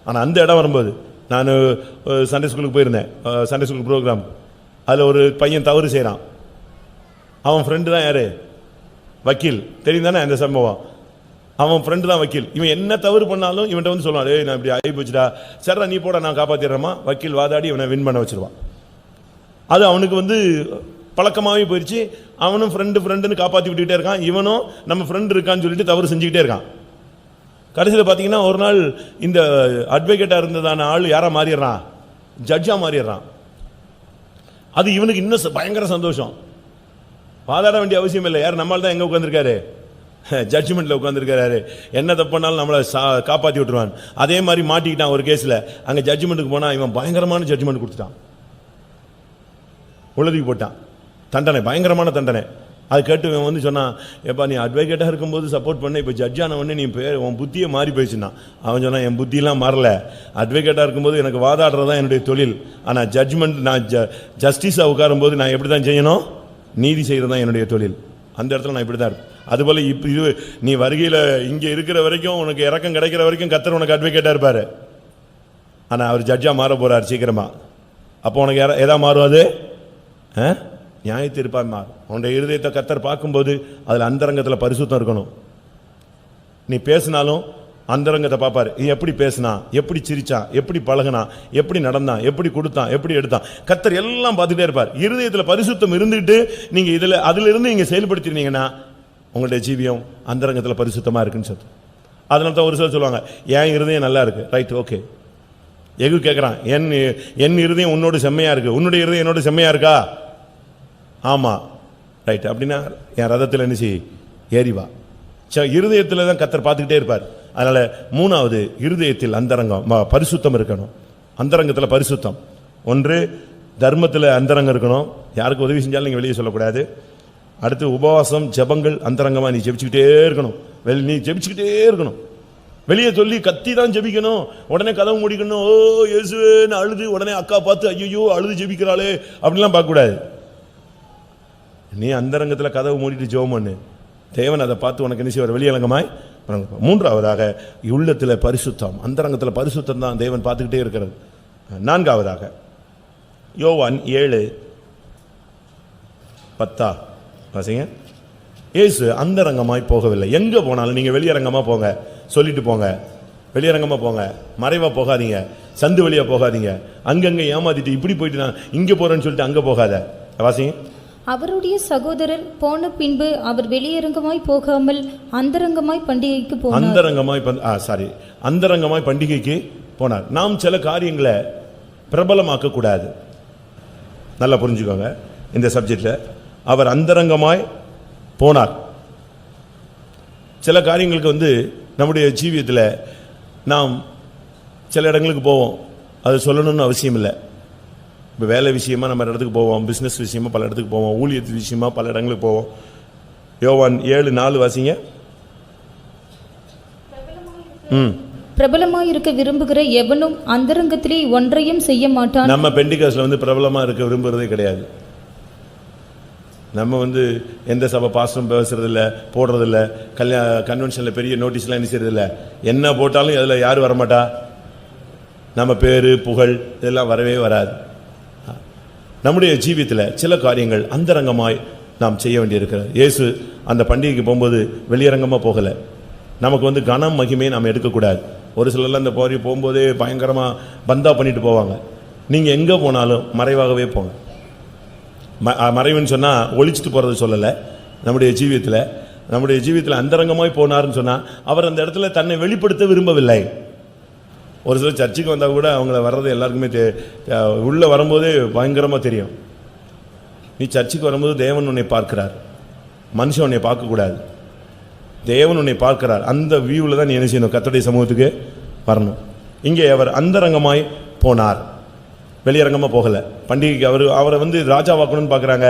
ஆனால் அந்த இடம் வரும்போது, நான் சண்டே ஸ்கூலுக்கு போயிருந்தேன், சண்டே ஸ்கூல் ப்ரோக்ராம். அதில் ஒரு பையன் தவறு செய்கிறான். அவன் ஃப்ரெண்டு தான் யாரு? வக்கீல். தெரியும் தானே அந்த சம்பவம்? அவன் ஃப்ரெண்டு தான் வக்கீல். இவன் என்ன தவறு பண்ணாலும் இவன்கிட்ட சொல்லுவான், ஏய் நான் இப்படி ஆகி போச்சுடா, சரிடா நீ போட நான் காப்பாற்றிடுறேம்மா. வக்கீல் வாதாடி இவனை வின் பண்ண வச்சிருவான். அது அவனுக்கு பழக்கமாகவே போயிடுச்சு. அவனும் ஃப்ரெண்டுன்னு காப்பாற்றி விட்டுக்கிட்டே இருக்கான். இவனும் நம்ம ஃப்ரெண்டு இருக்கான்னு சொல்லிட்டு தவறு செஞ்சுக்கிட்டே இருக்கான். கடைசியில் பார்த்தீங்கன்னா ஒரு நாள் இந்த அட்வொகேட்டாக இருந்ததான ஆள் யாரா மாறிடுறான்? ஜட்ஜாக மாறிடுறான். அது இவனுக்கு இன்னும் பயங்கர சந்தோஷம். வாதாட வேண்டிய அவசியம் இல்லை. யார்? நம்மளால் தான் எங்கே உட்காந்துருக்காரு? ஜட்ஜ்மெண்ட்டில் உட்காந்துருக்காரு. என்ன தப்புனாலும் நம்மளை காப்பாற்றி விட்டுருவான். அதே மாதிரி மாட்டிக்கிட்டான் ஒரு கேஸில். அங்கே ஜட்ஜ்மெண்ட்டுக்கு போனால் இவன் பயங்கரமான ஜட்ஜ்மெண்ட் கொடுத்துட்டான், உளதுக்கு போட்டான். தண்டனை, பயங்கரமான தண்டனை. அது கேட்டு இவன் சொன்னான், எப்பா நீ அட்வொகேட்டாக இருக்கும்போது சப்போர்ட் பண்ண, இப்போ ஜட்ஜான உடனே நீ உன் புத்தியை மாறி போயிடுச்சுன்னா. அவன் சொன்னான், என் புத்தியெல்லாம் மாறல. அட்வொகேட்டாக இருக்கும்போது எனக்கு வாதாடுறது தான் என்னுடைய தொழில். ஆனால் ஜட்ஜ்மெண்ட், நான் ஜஸ்டிஸாக உட்காரும்போது நான் எப்படி தான் செய்யணும்? நீதி செய்கிறது தான் என்னுடைய தொழில். அந்த இடத்துல நான் இப்படி தான் இருப்பேன். அதுபோல் இப்போ இது நீ வருகையில் இங்கே இருக்கிற வரைக்கும், உனக்கு இறக்கம் கிடைக்கிற வரைக்கும் கர்த்தர் உனக்கு அட்வொகேட்டாக இருப்பார். ஆனால் அவர் ஜட்ஜாக மாற போகிறார் சீக்கிரமாக. அப்போ உனக்கு எதா மாறும்? அது நியாய தீர்ப்பாய் மாறும். உன்னுடைய இருதயத்தை கர்த்தர் பார்க்கும்போது அதில் அந்தரங்கத்தில் பரிசுத்தம் இருக்கணும். நீ பேசினாலும் அந்தரங்கத்தை பார்ப்பாரு. நீ எப்படி பேசினா, எப்படி சிரிச்சான், எப்படி பழகினா, எப்படி நடந்தான், எப்படி கொடுத்தான், எப்படி எடுத்தான், கர்த்தர் எல்லாம் பார்த்துட்டே இருப்பார். இருதயத்தில் பரிசுத்தம் இருந்துட்டு நீங்க அதுல இருந்து நீங்க செயல்படுத்தினீங்கன்னா உங்களுடைய ஜீவியம் அந்தரங்கத்தில் பரிசுத்தமா இருக்குன்னு சொல்லுது. அதனால தான் ஒரு சிலர் சொல்லுவாங்க, என் இருதயம் நல்லா இருக்கு. Right, okay. எகு கேட்குறான், என் இருதயம் உன்னோட செம்மையா இருக்கு, உன்னுடைய இருதயம் என்னோட செம்மையா இருக்கா? ஆமா, ரைட். அப்படின்னா என் ரதத்தில் என்ன செய், ஏறிவா. இருதயத்தில் தான் கர்த்தர் பார்த்துக்கிட்டே இருப்பார். அதனால மூணாவது, இருதயத்தில் அந்தரங்கம் பரிசுத்தம் இருக்கணும். அந்தரங்கத்தில் பரிசுத்தம். ஒன்று, தர்மத்தில் அந்தரங்கம் இருக்கணும். யாருக்கு உதவி செஞ்சாலும் நீங்கள் வெளியே சொல்லக்கூடாது. அடுத்து, உபவாசம் ஜெபங்கள் அந்தரங்கமாக நீ ஜெபிச்சுக்கிட்டே இருக்கணும். நீ ஜெபிச்சுக்கிட்டே இருக்கணும். வெளியே சொல்லி கத்தி தான் ஜெபிக்கணும். உடனே கதவு முடிக்கணும், ஓ இயேசுன்னு அழுது உடனே அக்கா பார்த்து ஐயோ அழுது ஜெபிக்கிறாளே அப்படிலாம் பார்க்கக்கூடாது. நீ அந்தரங்கத்தில் கதவு மூடிட்டு ஜெபம் பண்ணு. தேவன் அதை பார்த்து உனக்கு என்ன செய்வார், வெளியரங்கமாய். மூன்றாவதாக, உள்ளத்தில் பரிசுத்தம், அந்தரங்கத்தில் பரிசுத்தம் தான் தேவன் பார்த்துக்கிட்டே இருக்கிறது. நான்காவதாக, யோவான் 7:10 வாசிங்க. இயேசு அந்தரங்கமாய் போகவில்லை. எங்க போனாலும் நீங்க வெளியரங்கமா போங்க, சொல்லிட்டு போங்க, வெளியரங்கமா போங்க, மறைவா போகாதீங்க, சந்து வழியா போகாதீங்க, அங்கங்க ஏமாத்திட்டு இப்படி போயிட்டு நான் இங்க போறேன்னு சொல்லிட்டு அங்க போகாத. வாசிங்க. அவருடைய சகோதரர் போன பின்பு அவர் வெளியரங்கமாய் போகாமல் அந்தரங்கமாய் பண்டிகைக்கு போனார். அந்தரங்கமாய் பண்டிகைக்கு போனார். நாம் சில காரியங்களை பிரபலமாக்க கூடாது. நல்லா புரிஞ்சுக்கோங்க இந்த சப்ஜெக்ட்ல. அவர் அந்தரங்கமாய் போனார். சில காரியங்களுக்கு நம்முடைய ஜீவியத்தில் நாம் சில இடங்களுக்கு போவோம், அது சொல்லணும்னு அவசியம் இல்லை. இப்போ வேலை விஷயமா நம்ம இடத்துக்கு போவோம், பிஸ்னஸ் விஷயமா பல இடத்துக்கு போவோம், ஊழியத்து விஷயமா பல இடங்களுக்கு போவோம். யோவான் 7:4 வாசிங்க. பிரபலமாக இருக்க விரும்புகிற எவனும் அந்தரங்கத்திலே ஒன்றையும் செய்ய மாட்டான். நம்ம பெண்டிகாஸ்ல பிரபலமா இருக்க விரும்புறதே கிடையாது. நம்ம எந்த சபை பாஸ்டரும் பேசுறதில்ல, போடுறதில்ல, கன்வென்ஷன்ல பெரிய நோட்டீஸ்லாம் என்ன செய்யறதில்ல. என்ன போட்டாலும் அதில் யார் வரமாட்டா, நம்ம பேரு புகழ் இதெல்லாம் வரவே வராது. நம்முடைய ஜீவியத்தில் சில காரியங்கள் அந்தரங்கமாய் நாம் செய்ய வேண்டியிருக்கிறது. இயேசு அந்த பண்டிகைக்கு போகும்போது வெளியரங்கமாக போகலை. நமக்கு கனம் மகிமையை நாம் எடுக்கக்கூடாது. ஒரு சிலர்லாம் இந்த போரி போகும்போதே பயங்கரமாக பந்தா பண்ணிட்டு போவாங்க. நீங்கள் எங்கே போனாலும் மறைவாகவே போங்க. மறைவுன்னு சொன்னால் ஒழிச்சிட்டு போகிறது சொல்லலை. நம்முடைய ஜீவியத்தில் அந்தரங்கமாய் போனார்னு சொன்னால் அவர் அந்த இடத்துல தன்னை வெளிப்படுத்த விரும்பவில்லை. ஒரு சில சர்ச்சுக்கு வந்தால் கூட அவங்கள வர்றது எல்லாருக்குமே உள்ளே வரும்போதே பயங்கரமாக தெரியும். நீ சர்ச்சுக்கு வரும்போது தேவன் உன்னை பார்க்கிறார், மனுஷன் உன்னை பார்க்கக்கூடாது. தேவன் உன்னை பார்க்கிறார். அந்த வியூவில் தான் நீ என்ன செய்யணும், கர்த்தருடைய சமூகத்துக்கு வரணும். இங்கே அவர் அந்தரங்கமாய் போனார், வெளியரங்கமாக போகலை. பண்டிகைக்கு அவரை ராஜாவாக்கணும்னு பார்க்குறாங்க,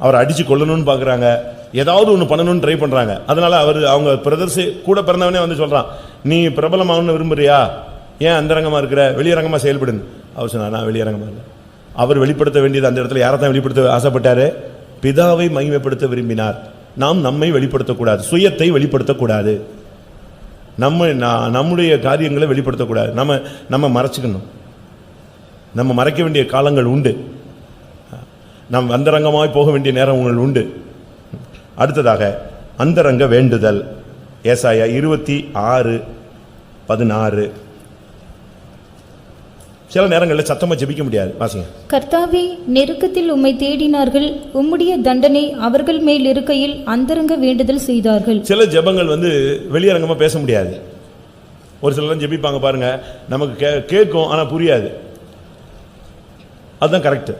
அவரை அடித்து கொல்லணும்னு பார்க்குறாங்க, ஏதாவது ஒன்று பண்ணணும்னு ட்ரை பண்ணுறாங்க. அதனால் அவங்க பிரதர்ஸே கூட பிறந்தவனே சொல்கிறான், நீ பிரபலமாகணும்னு விரும்புறியா, ஏன் அந்தரங்கமாக இருக்கிற, வெளியரங்கமாக செயல்படுன்னு. அவர் சொன்னார், நான் வெளியரங்கமாக இல்லை. அவர் வெளிப்படுத்த வேண்டியது அந்த இடத்துல யாரை தான் வெளிப்படுத்த ஆசைப்பட்டாரு, பிதாவை மகிமைப்படுத்த விரும்பினார். நாம் நம்மை வெளிப்படுத்தக்கூடாது, சுயத்தை வெளிப்படுத்தக்கூடாது, நம்முடைய காரியங்களை வெளிப்படுத்தக்கூடாது. நம்ம மறைச்சிக்கணும். நம்ம மறைக்க வேண்டிய காலங்கள் உண்டு, நம் அந்தரங்கமாய் போக வேண்டிய நேரங்கள் உண்டு. அடுத்ததாக அந்தரங்க வேண்டுதல். ஏசாயா 26:16. சில நேரங்களில் சத்தமாக ஜெபிக்க முடியாது. வாசிங்க. கர்த்தாவே, நெருக்கத்தில் உம்மை தேடினார்கள், உம்முடைய தண்டனை அவர்கள் மேல் இருக்கையில் அந்தரங்க வேண்டுதல் செய்தார்கள். சில ஜெபங்கள் வெளியரங்கமாக பேச முடியாது. ஒரு சிலர் ஜெபிப்பாங்க பாருங்க, நமக்கு கேட்கும் ஆனால் புரியாது. அதுதான் கரெக்ட்.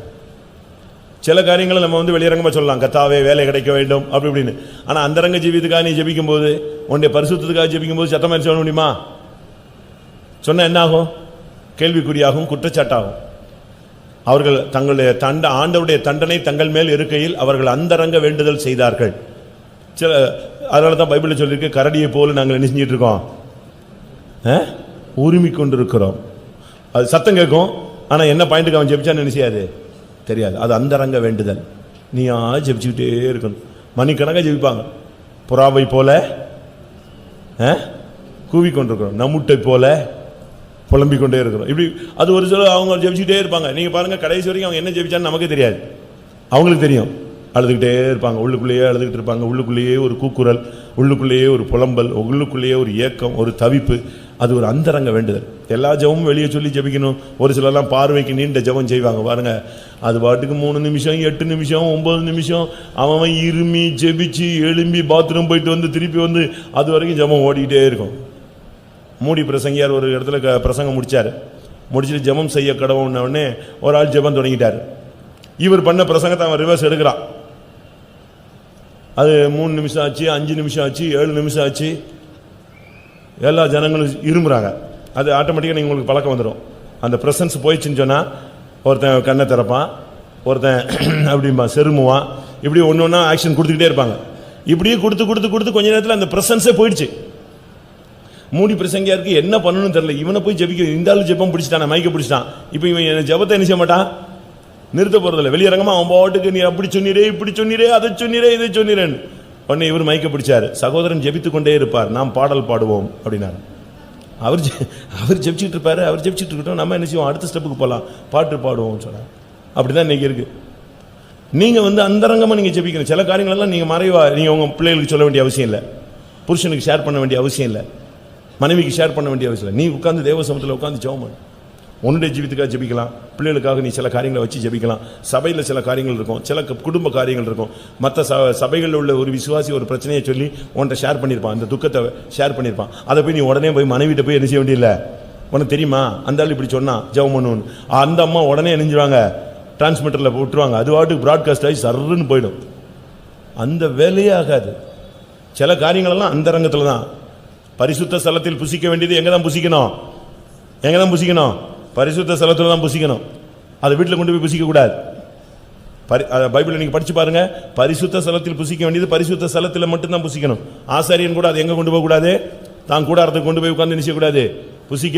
சில காரியங்களை நம்ம வெளியரங்கமாக சொல்லலாம், கர்த்தாவே வேலை கிடைக்க வேண்டும் அப்படி இப்படின்னு. ஆனால் அந்தரங்க ஜீவியத்துக்காக நீ ஜெபிக்கும் போது, உன்னுடைய பரிசுத்தத்துக்காக ஜெபிக்கும் போது சத்தமாக சொல்ல முடியுமா? சொன்ன என்ன ஆகும்? கேள்விக்குறியாகும், குற்றச்சாட்டாகும். அவர்கள் தங்களுடைய ஆண்டவருடைய தண்டனை தங்கள் மேல் இருக்கையில் அவர்கள் அந்தரங்க வேண்டுதல் செய்தார்கள். சில அதனால தான் பைபிளில் சொல்லியிருக்கு, கரடியை போல நாங்கள் என்ன செஞ்சிட்டு இருக்கோம், உரிமை கொண்டிருக்கிறோம். அது சத்தம் கேட்கும், ஆனால் என்ன பாயிண்ட்டுக்கு அவன் ஜெபிச்சான்னு நினைச்சியாது தெரியாது. அது அந்தரங்க வேண்டுதல். நீயா ஜெபிச்சுக்கிட்டே இருக்கணும். மணிக்கணக்காக ஜெபிப்பாங்க. புறாவை போல கூவிக்கொண்டிருக்கிறோம், நம்முட்டை போல புலம்பிக் கொண்டே இருக்கிறோம். இப்படி அது ஒரு சில அவங்க ஜெபிச்சுட்டே இருப்பாங்க. நீங்கள் பாருங்கள், கடைசி வரைக்கும் அவங்க என்ன ஜெபிச்சான்னு நமக்கே தெரியாது. அவங்களுக்கு தெரியும். அழுதுகிட்டே இருப்பாங்க, உள்ளுக்குள்ளேயே அழுதுகிட்டு இருப்பாங்க, உள்ளுக்குள்ளேயே ஒரு கூக்குரல், உள்ளுக்குள்ளேயே ஒரு புலம்பல், உள்ளுக்குள்ளேயே ஒரு ஏக்கம், ஒரு தவிப்பு. அது ஒரு அந்தரங்க வேண்டுதல். எல்லா ஜெபமும் வெளியே சொல்லி ஜெபிக்கணும். ஒரு சிலர்லாம் பார்வைக்கு நீண்ட ஜெபம் செய்வாங்க பாருங்க, அது பாட்டுக்கு 3 நிமிஷம் 8 நிமிஷம் 9 நிமிஷம் அவன் இருமி ஜெபிச்சு எழும்பி பாத்ரூம் போயிட்டு வந்து திருப்பி வந்து அது வரைக்கும் ஜெபம் ஓடிக்கிட்டே இருக்கும். மூடி பிரசங்கியார் ஒரு இடத்துல பிரசங்கம் முடிச்சுட்டு ஜெபம் செய்ய கடவுள்ன உடனே ஒரு ஆள் ஜெபம் தொடங்கிட்டார். இவர் பண்ண பிரசங்கத்தை அவன் ரிவர்ஸ் எடுக்கிறான். அது 3 நிமிஷம் ஆச்சு, 5 நிமிஷம் ஆச்சு, 7 நிமிஷம் ஆச்சு. எல்லா ஜனங்களும் இருமுறாங்க. அது ஆட்டோமேட்டிக்காக நீங்கள் உங்களுக்கு பழக்கம் வந்துடும். அந்த ப்ரெசன்ஸ் போயிடுச்சுன்னு சொன்னால் ஒருத்தன் கண்ணை திறப்பான், ஒருத்தன் அப்படிம்பா செருமுவான், இப்படி ஒன்று ஒன்றா ஆக்ஷன் கொடுத்துக்கிட்டே இருப்பாங்க. இப்படியே கொடுத்து கொஞ்ச நேரத்தில் அந்த ப்ரெசன்ஸே போயிடுச்சு. மூடி பிரசங்கியாருக்கு என்ன பண்ணணும்னு தெரியல. இவனை போய் ஜெபிக்க இந்த ஆளு ஜெபம் பிடிச்சிட்டான், மைக்க பிடிச்சிட்டான். இப்போ இவன் ஜெபத்தை என்ன செய்ய மாட்டான், நிறுத்த போறதில்லை. வெளியரங்கமா அவன் பாட்டுக்கு நீ அப்படி சொன்னீரே, இப்படி சொன்னீரே, அதை சொன்னீரே, இதை சொன்னீரேன்னு உடனே இவர் மைக்க பிடிச்சாரு. சகோதரன் ஜெபித்து கொண்டே இருப்பார், நாம் பாடல் பாடுவோம் அப்படின்னாரு. அவர் ஜெபிச்சுட்டு இருப்பாரு. அவர் ஜெபிச்சுட்டு இருக்கட்டும், நம்ம என்ன செய்வோம், அடுத்த ஸ்டெப்புக்கு போகலாம், பாட்டு பாடுவோம் சொன்னார். அப்படிதான் இன்னைக்கு இருக்கு. நீங்க அந்தரங்கமா நீங்க ஜெபிக்கணும். சில காரியங்களெல்லாம் நீங்க மறைவா நீங்க உங்க பிள்ளைகளுக்கு சொல்ல வேண்டிய அவசியம் இல்லை, புருஷனுக்கு ஷேர் பண்ண வேண்டிய அவசியம் இல்லை, மனைவிக்கு ஷேர் பண்ண வேண்டிய அவசியம் இல்லை. நீ உட்காந்து தேவ சமூகத்தில் உட்காந்து ஜெபம் பண்ணு. உன்னுடைய ஜீவித்துக்காக ஜெபிக்கலாம், பிள்ளைகளுக்காக நீ சில காரியங்களை வச்சு ஜெபிக்கலாம். சபையில் சில காரியங்கள் இருக்கும், சில குடும்ப காரியங்கள் இருக்கும். மற்ற சபைகளில் உள்ள ஒரு விசுவாசி ஒரு பிரச்சனையை சொல்லி உன்கிட்ட ஷேர் பண்ணியிருப்பான், அந்த துக்கத்தை ஷேர் பண்ணியிருப்பான். அதை போய் நீ உடனே போய் மனைவிட்ட போய் என்ன செய்ய வேண்டியதில்லை. உனக்கு தெரியுமா அந்த ஆள் இப்படி சொன்னா ஜெபம் பண்ணுன்னு, அந்த அம்மா உடனே நினைஞ்சுவாங்க, டிரான்ஸ்மிட்டரில் விட்டுருவாங்க, அது வாட்டுக்கு ப்ராட்காஸ்ட் ஆகி சர்ன்னு போயிடும். அந்த வேலையே ஆகாது. சில காரியங்களெல்லாம் அந்தரங்கத்தில் தான். பரிசுத்த ஸ்தலத்தில் புசிக்க வேண்டியது எங்கே தான் புசிக்கணும், எங்கே தான் புசிக்கணும், பரிசுத்த ஸ்தலத்தில் தான் புசிக்கணும். அதை வீட்டில் கொண்டு போய் புசிக்கக்கூடாது. பைபிளை நீங்கள் படித்து பாருங்க, பரிசுத்த ஸ்தலத்தில் புசிக்க வேண்டியது பரிசுத்த ஸ்தலத்தில் மட்டும்தான் புசிக்கணும். ஆசாரியன் கூட அதை எங்கே கொண்டு போகக்கூடாது, தான் கூடாரத்துக்கு கொண்டு போய் உட்காந்து நினைச்சக்கூடாது, புசிக்க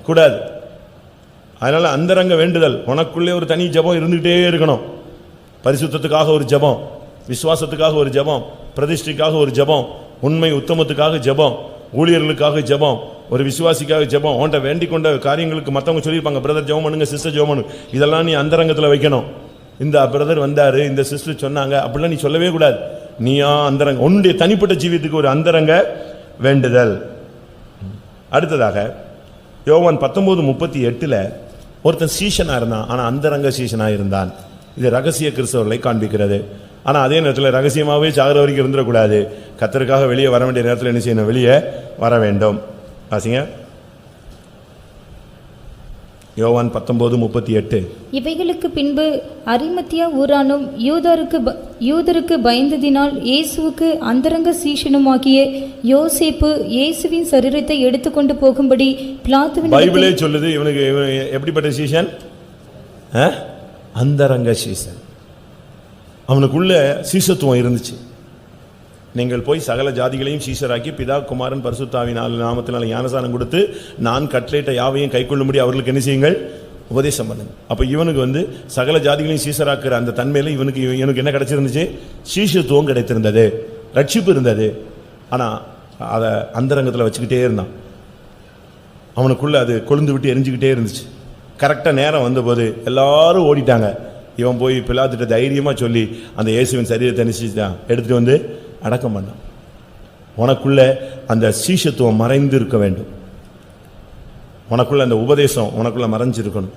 கூடாது. அதனால அந்தரங்க வேண்டுதல், உனக்குள்ளே ஒரு தனி ஜெபம் இருந்துகிட்டே இருக்கணும். பரிசுத்தத்துக்காக ஒரு ஜெபம், விசுவாசத்துக்காக ஒரு ஜெபம், பிரதிஷ்டைக்காக ஒரு ஜெபம், உண்மை உத்தமத்துக்காக ஜெபம், ஊழியர்களுக்காக ஜெபம், ஒரு விசுவாசிக்காக ஜெபம். உன்கிட்ட வேண்டிக் கொண்ட காரியங்களுக்கு மற்றவங்க சொல்லியிருப்பாங்க, பிரதர் ஜெபம் பண்ணுங்க, சிஸ்டர் ஜெபம் பண்ணுங்க, இதெல்லாம் நீ அந்தரங்கத்தில் வைக்கணும். இந்த பிரதர் வந்தாரு, இந்த சிஸ்டர் சொன்னாங்க, அப்படிலாம் நீ சொல்லவே கூடாது. நீயா அந்தரங்க, உன்னுடைய தனிப்பட்ட ஜீவியத்துக்கு ஒரு அந்தரங்க வேண்டுதல். அடுத்ததாக யோவான் 19:38 ஒருத்தன் சீஷனா இருந்தான், ஆனா அந்தரங்க சீஷனா இருந்தான். இது ரகசிய கிறிஸ்தவர்களை காண்பிக்கிறது. ஆனா அதே நேரத்தில் ரகசியமாகவே சாகிற வரைக்கும் இருந்துடக்கூடாது. கர்த்தருக்காக வெளியே வர வேண்டிய நேரத்தில் என்ன செய்யணும், வெளியே வர வேண்டும். வாசிங்க யோவான் 19:38. இவைகளுக்கு பின்பு அரிமத்தியா ஊரானும் யூதருக்கு பயந்ததினால் இயேசுவுக்கு அந்தரங்க சீஷனுமாகிய யோசேப்பு இயேசுவின் சரீரத்தை எடுத்துக்கொண்டு போகும்படி பிலாத்துவின் பைபிளே சொல்லுது. இவனுக்கு எப்படிப்பட்ட சீஷன், அந்தரங்க சீஷன். அவனுக்குள்ள சீஷத்துவம் இருந்துச்சு. நீங்கள் போய் சகல ஜாதிகளையும் சீஷராக்கி பிதா குமாரன் பரிசுத்தாவின் நாமத்தினால ஞானசானம் கொடுத்து நான் கட்டளையிட்ட யாவையும் கைக்கொள்ளும்படி அவர்களுக்கு என்ன செய்யுங்கள், உபதேசம் பண்ணுங்க. அப்போ இவனுக்கு சகல ஜாதிகளையும் சீஷராக்குற அந்த தன்மையில இவனுக்கு என்ன கிடைச்சிருந்துச்சு, சீஷத்துவம் கிடைத்திருந்தது, ரட்சிப்பு இருந்தது. ஆனால் அதை அந்தரங்கத்தில் வச்சுக்கிட்டே இருந்தான். அவனுக்குள்ள அது கொழுந்து விட்டு எரிஞ்சுக்கிட்டே இருந்துச்சு. கரெக்டாக நேரம் வந்தபோது எல்லாரும் ஓடிட்டாங்க. இவன் போய் பிலாத்துட்ட தைரியமாக சொல்லி அந்த இயேசுவின் சரீரத்தை நிச்சயிச்சான், எடுத்துகிட்டு அடக்கம் பண்ணான். உனக்குள்ள அந்த சீஷத்துவம் மறைந்து இருக்க வேண்டும். உனக்குள்ள அந்த உபதேசம் உனக்குள்ள மறைஞ்சிருக்கணும்.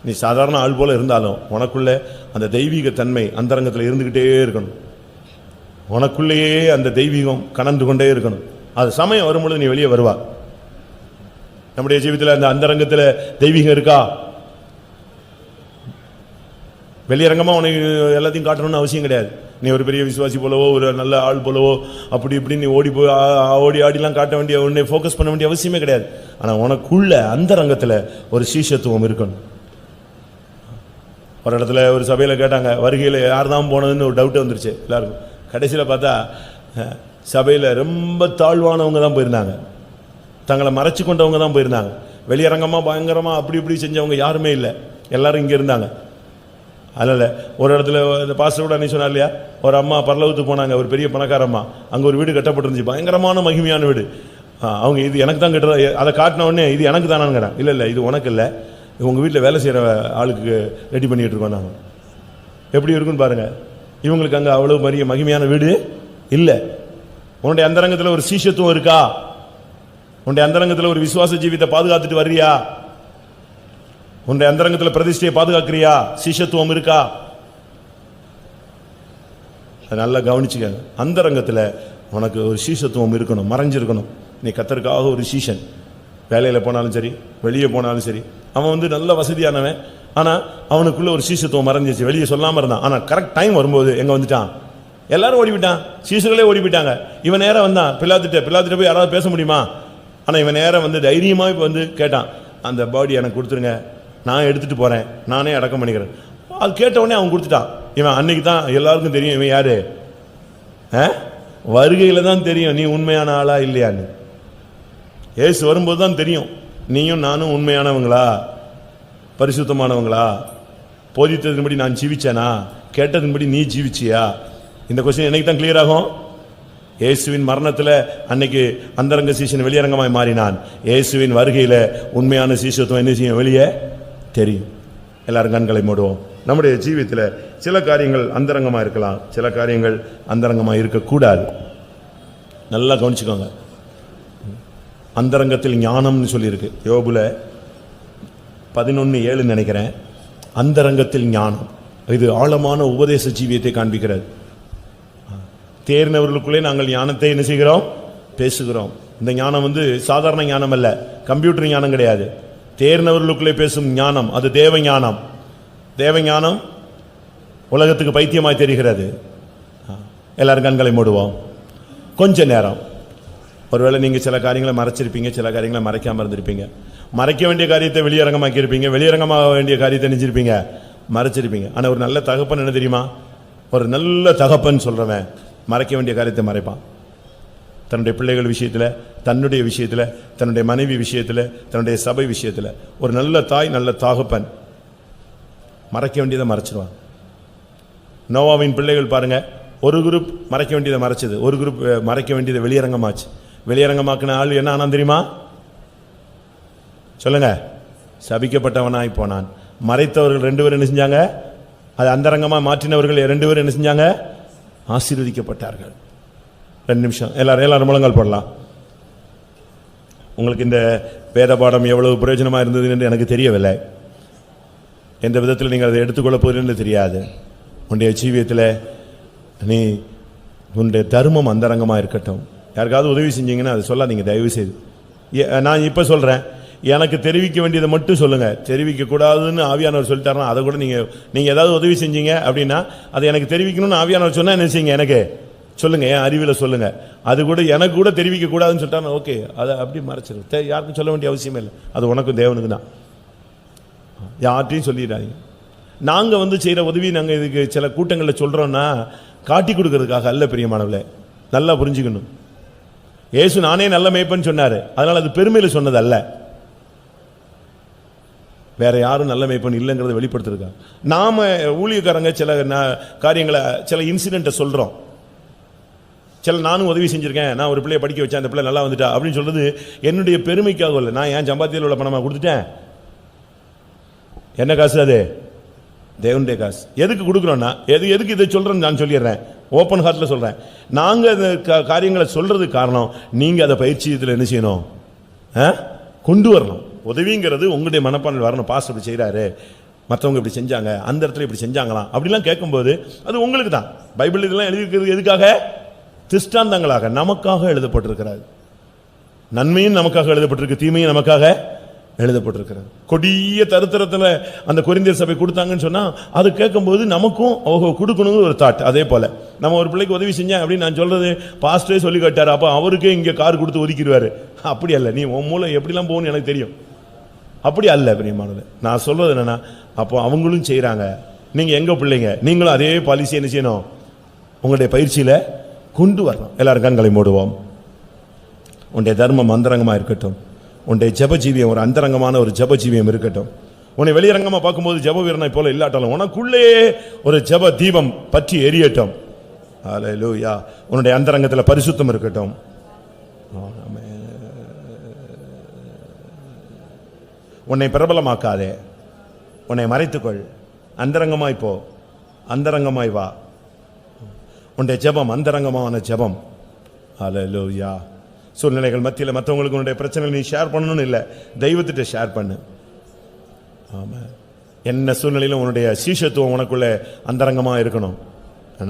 நீ சாதாரண ஆள் போல இருந்தாலும் உனக்குள்ள அந்த தெய்வீக தன்மை அந்தரங்கத்தில் இருந்துகிட்டே இருக்கணும். உனக்குள்ளேயே அந்த தெய்வீகம் கலந்து கொண்டே இருக்கணும். அது சமயம் வரும்பொழுது நீ வெளியே வருவா. நம்முடைய ஜீவிதத்தில் அந்த அந்தரங்கத்தில் தெய்வீகம் இருக்கா? வெளியரங்கமாக உனக்கு எல்லாத்தையும் காட்டணும்னு அவசியம் கிடையாது. நீ ஒரு பெரிய விசுவாசி போலவோ ஒரு நல்ல ஆள் போலவோ அப்படி இப்படி நீ ஓடி ஆடிலாம் காட்ட வேண்டிய உன்னை ஃபோக்கஸ் பண்ண வேண்டிய அவசியமே கிடையாது. ஆனால் உனக்குள்ள அந்தரங்கத்தில் ஒரு சீஷத்துவம் இருக்கணும். ஒரு இடத்துல ஒரு சபையில் கேட்டாங்க, வருகையில் யார் தான் போனதுன்னு ஒரு டவுட்டு வந்துருச்சு எல்லாருக்கும். கடைசியில் பார்த்தா சபையில் ரொம்ப தாழ்வானவங்க தான் போயிருந்தாங்க, தங்களை மறைச்சு கொண்டவங்க தான் போயிருந்தாங்க. வெளியரங்கமாக பயங்கரமாக அப்படி இப்படி செஞ்சவங்க யாருமே இல்லை, எல்லாரும் இங்கே இருந்தாங்க. அதனால் ஒரு இடத்துல இந்த பாஸ்டர் கூட நீ சொன்னார் இல்லையா, ஒரு அம்மா பரலோகத்துக்கு போனாங்க, ஒரு பெரிய பணக்கார அம்மா. அங்கே ஒரு வீடு கட்டப்பட்டிருந்துச்சு, பயங்கரமான மகிமையான வீடு. அவங்க இது எனக்கு தான் கட்டுற, அதை காட்டின உடனே இது எனக்கு தானாங்கிறேன். இல்லை இது உனக்கு இல்லை, உங்கள் வீட்டில் வேலை செய்கிற ஆளுக்கு ரெடி பண்ணிகிட்டு இருக்கோம் நாங்கள். எப்படி இருக்குன்னு பாருங்க. இவங்களுக்கு அங்கே அவ்வளோ பெரிய மகிமையான வீடு இல்லை. உன்னுடைய அந்தரங்கத்தில் ஒரு சீஷத்துவம் இருக்கா? உன்னுடைய அந்தரங்கத்தில் ஒரு விசுவாச ஜீவித்தை பாதுகாத்துட்டு வர்றியா? உன்னுடைய அந்தரங்கத்தில் பிரதிஷ்டையை பாதுகாக்கிறியா? சீஷத்துவம் இருக்கா? நல்லா கவனிச்சுக்க. அந்தரங்கத்தில் உனக்கு ஒரு சீஷத்துவம் இருக்கணும், மறைஞ்சிருக்கணும். நீ கர்த்தருக்காக ஒரு சீஷன். வேலையில் போனாலும் சரி, வெளியே போனாலும் சரி. அவன் நல்ல வசதியானவன், ஆனால் அவனுக்குள்ள ஒரு சீஷத்துவம் மறைஞ்சிச்சு, வெளியே சொல்லாமல் இருந்தான். ஆனால் கரெக்ட் டைம் வரும்போது எங்கே வந்துட்டான்? எல்லாரும் ஓடிவிட்டான், சீஷர்களே ஓடிவிட்டாங்க. இவன் நேரம் வந்தான் பிலாத்துட்ட போய் யாராவது பேச முடியுமா? ஆனால் இவன் நேரம் தைரியமாக இப்போ கேட்டான், அந்த பாடி எனக்கு கொடுத்துருங்க, நான் எடுத்துகிட்டு போகிறேன், நானே அடக்கம் பண்ணிக்கிறேன். அது கேட்டவுடனே அவன் கொடுத்துட்டான். இவன் அன்னைக்கு தான் எல்லாருக்கும் தெரியும் இவன் யாரு. வருகையில் தான் தெரியும் நீ உண்மையான ஆளா இல்லையான்னு. ஏசு வரும்போது தான் தெரியும் நீயும் நானும் உண்மையானவங்களா, பரிசுத்தமானவங்களா, போதித்ததின்படி நான் ஜீவிச்சேனா, கேட்டதின்படி நீ ஜீவிச்சியா. இந்த கொஸ்டின் என்னைக்கு தான் கிளியர் ஆகும்? இயேசுவின் மரணத்தில் அன்னைக்கு அந்தரங்க சீசன் வெளியரங்கமாய் மாறினான். இயேசுவின் வருகையில் உண்மையான சீசத்துவம் என்ன செய்யும்? வெளியே தெரியும். எல்லாரும் கண்களை மூடுவோம். நம்முடைய ஜீவியத்தில் சில காரியங்கள் அந்தரங்கமாக இருக்கலாம், சில காரியங்கள் அந்தரங்கமாக இருக்கக்கூடாது. நல்லா கவனிச்சுக்கோங்க. அந்தரங்கத்தில் ஞானம்னு சொல்லியிருக்கு யோபுல 11:7 நினைக்கிறேன். அந்தரங்கத்தில் ஞானம், இது ஆழமான உபதேச ஜீவியத்தை காண்பிக்கிறது. தேர்ந்தவர்களுக்குள்ளே நாங்கள் ஞானத்தை என்ன செய்கிறோம்? பேசுகிறோம். இந்த ஞானம் சாதாரண ஞானம் அல்ல, கம்ப்யூட்டர் ஞானம் கிடையாது. தேர்ந்தவர்களுக்குள்ளே பேசும் ஞானம், அது தேவ ஞானம். தேவ ஞானம் உலகத்துக்கு பைத்தியமாய் தெரிகிறது. எல்லாரும் கண்களை மூடுவோம் கொஞ்ச நேரம். ஒருவேளை நீங்கள் சில காரியங்களை மறைச்சிருப்பீங்க, சில காரியங்களை மறைக்காமல் இருந்திருப்பீங்க. மறைக்க வேண்டிய காரியத்தை வெளியரங்கமாக்கி இருப்பீங்க, வெளியரங்கமாக வேண்டிய காரியத்தை நினைச்சிருப்பீங்க, மறைச்சிருப்பீங்க. ஆனால் ஒரு நல்ல தகப்பன் என்ன தெரியுமா? ஒரு நல்ல தகப்பன் சொல்கிறவன் மறைக்க வேண்டிய காரியத்தை மறைப்பான். தன்னுடைய பிள்ளைகள் விஷயத்தில், தன்னுடைய விஷயத்தில், தன்னுடைய மனைவி விஷயத்தில், தன்னுடைய சபை விஷயத்தில் ஒரு நல்ல தாய், நல்ல தகப்பன் மறைக்க வேண்டியதை மறைச்சிருவான். நோவாவின் பிள்ளைகள் பாருங்க, ஒரு குரூப் மறைக்க வேண்டியதை மறைச்சது, ஒரு குரூப் மறைக்க வேண்டியதை வெளியரங்கமாச்சு. வெளியரங்கமாக்கின ஆள் என்ன ஆனான் தெரியுமா? சொல்லுங்க. சபிக்கப்பட்டவனாய் போனான். மறைத்தவர்கள் 2 பேரும் என்ன செஞ்சாங்க? அது அந்தரங்கமாக மாற்றினவர்கள் 2 பேரும் என்ன செஞ்சாங்க? ஆசீர்வதிக்கப்பட்டார்கள். 2 நிமிஷம் எல்லாரும் முழங்கால் போடலாம். உங்களுக்கு இந்த வேத பாடம் எவ்வளவு பிரயோஜனமாக இருந்தது என்று எனக்கு தெரியவில்லை. எந்த விதத்தில் நீங்கள் அதை எடுத்துக்கொள்ள போகிறீர்கள் தெரியாது. உன்னுடைய ஜீவியத்தில் நீ உன்னுடைய தர்மம் அந்தரங்கமாக இருக்கட்டும். யாருக்காவது உதவி செஞ்சீங்கன்னா அதை சொல்லாதீங்க தயவு செய்து. நான் இப்போ சொல்கிறேன், எனக்கு தெரிவிக்க வேண்டியதை மட்டும் சொல்லுங்கள். தெரிவிக்கக்கூடாதுன்னு ஆவியானவர் சொல்லிட்டாருன்னா அதை கூட நீங்கள் ஏதாவது உதவி செஞ்சீங்க அப்படின்னா அதை எனக்கு தெரிவிக்கணும்னு ஆவியானவர் சொன்னால் என்ன செய்யுங்க? எனக்கு சொல்லுங்கள், என் அறிவில் சொல்லுங்கள். அது கூட எனக்கு கூட தெரிவிக்கக்கூடாதுன்னு சொல்லிட்டாருன்னா ஓகே, அதை அப்படி மறைச்சிடும். யாருக்கும் சொல்ல வேண்டிய அவசியமே இல்லை. அது உனக்கும் தேவனுக்கு தான். யார்ட்டையும் சொல்லிடாதீங்க. நாங்கள் செய்கிற உதவி நாங்கள் இதுக்கு சில கூட்டங்களில் சொல்கிறோன்னா காட்டி கொடுக்கறதுக்காக அல்ல பிரியமானவர்களே, நல்லா புரிஞ்சுக்கணும். இயேசு நானே நல்ல மேய்ப்பன்னு சொன்னார், அதனால் அது பெருமையில் சொன்னது அல்ல. வேற யாரும் நல்ல மேய்ப்பன் இல்லைங்கிறத வெளிப்படுத்திருக்காங்க. நாம் ஊழியக்காரங்க சில காரியங்களை, சில இன்சிடென்ட்டை சொல்கிறோம். சில நானும் உதவி செஞ்சுருக்கேன், நான் ஒரு பிள்ளையை படிக்க வச்சேன், அந்த பிள்ளை நல்லா வந்துட்டா அப்படின்னு சொல்கிறது என்னுடைய பெருமைக்காக இல்லை. நான் என் சம்பாத்தியில் உள்ள பணமாக கொடுத்துட்டேன். என்ன காசு? அது தேவனுடைய காசு. எதுக்கு கொடுக்குறோன்னா எதுக்கு இதை சொல்கிறேன்னு நான் சொல்லிடுறேன், ஓப்பன் ஹார்ட்டில் சொல்கிறேன். நாங்கள் அந்த காரியங்களை சொல்கிறதுக்கு காரணம் நீங்கள் அதை பயிற்சியத்தில் என்ன செய்யணும்? கொண்டு வரணும். உதவிங்கிறது உங்களுடைய மனப்பான்மை வரணும். பாஸ்டர் இப்படி செய்கிறாரு, மற்றவங்க இப்படி செஞ்சாங்க, அந்த இடத்துல இப்படி செஞ்சாங்களாம் அப்படிலாம் கேட்கும்போது அது உங்களுக்கு தான். பைபிள் இதெல்லாம் எழுதியிருக்கிறது எதுக்காக? திஷ்டாந்தங்களாக நமக்காக எழுதப்பட்டிருக்கிறது. நன்மையும் நமக்காக எழுதப்பட்டிருக்கு, தீமையும் நமக்காக எழுதப்பட்டிருக்கிறது. கொடிய தருத்திரத்தில் அந்த கொரிந்தியர் சபை கொடுத்தாங்கன்னு சொன்னால் அது கேட்கும்போது நமக்கும் கொடுக்கணுங்கிற ஒரு தாட். அதே போல் நம்ம ஒரு பிள்ளைக்கு உதவி செஞ்சேன் அப்படின்னு நான் சொல்கிறது பாஸ்டரே சொல்லி கேட்டார், அப்போ அவருக்கே இங்கே கார் கொடுத்து ஒதுக்கிடுவார். அப்படி அல்ல. நீ உன் மூலம் எப்படிலாம் போகணும்னு எனக்கு தெரியும். அப்படி அல்ல பிரியமானது. நான் சொல்கிறது என்னென்னா, அப்போ அவங்களும் செய்கிறாங்க, நீங்கள் எங்கள் பிள்ளைங்க, நீங்களும் அதே பாலிசி என்ன செய்யணும்? உங்களுடைய பயிற்சியில் கொண்டு வரணும். எல்லாரும் கண்களை மூடுவோம். உன்னுடைய தர்மம் அந்தரங்கமாக இருக்கட்டும். உன்னுடைய ஜபஜீவியம் ஒரு அந்தரங்கமான ஒரு ஜபஜீவியம் இருக்கட்டும். உன்னை வெளியரங்கமாக பார்க்கும்போது ஜப வீரனை போல இல்லாட்டாலும் உனக்குள்ளே ஒரு ஜப தீபம் பற்றி எரியட்டும். அல்லேலூயா. உன்னுடைய அந்தரங்கத்தில் பரிசுத்தம் இருக்கட்டும். உன்னை பிரபலமாக்காதே, உன்னை மறைத்துக்கொள், அந்தரங்கமாய் போ. அந்தரங்கமாய் வா. உன்னுடைய ஜெபம் அந்தரங்கமான ஜெபம். ஹல்லேலூயா. சூழ்நிலைகள் மத்தியில் மற்றவங்களுக்கு உன்னுடைய பிரச்சனை நீ ஷேர் பண்ணணும்னு இல்லை, தெய்வத்திட்ட ஷேர் பண்ணு. ஆமாம். என்ன சூழ்நிலையிலும் உன்னுடைய சீஷத்துவம் உனக்குள்ளே அந்தரங்கமாக இருக்கணும்.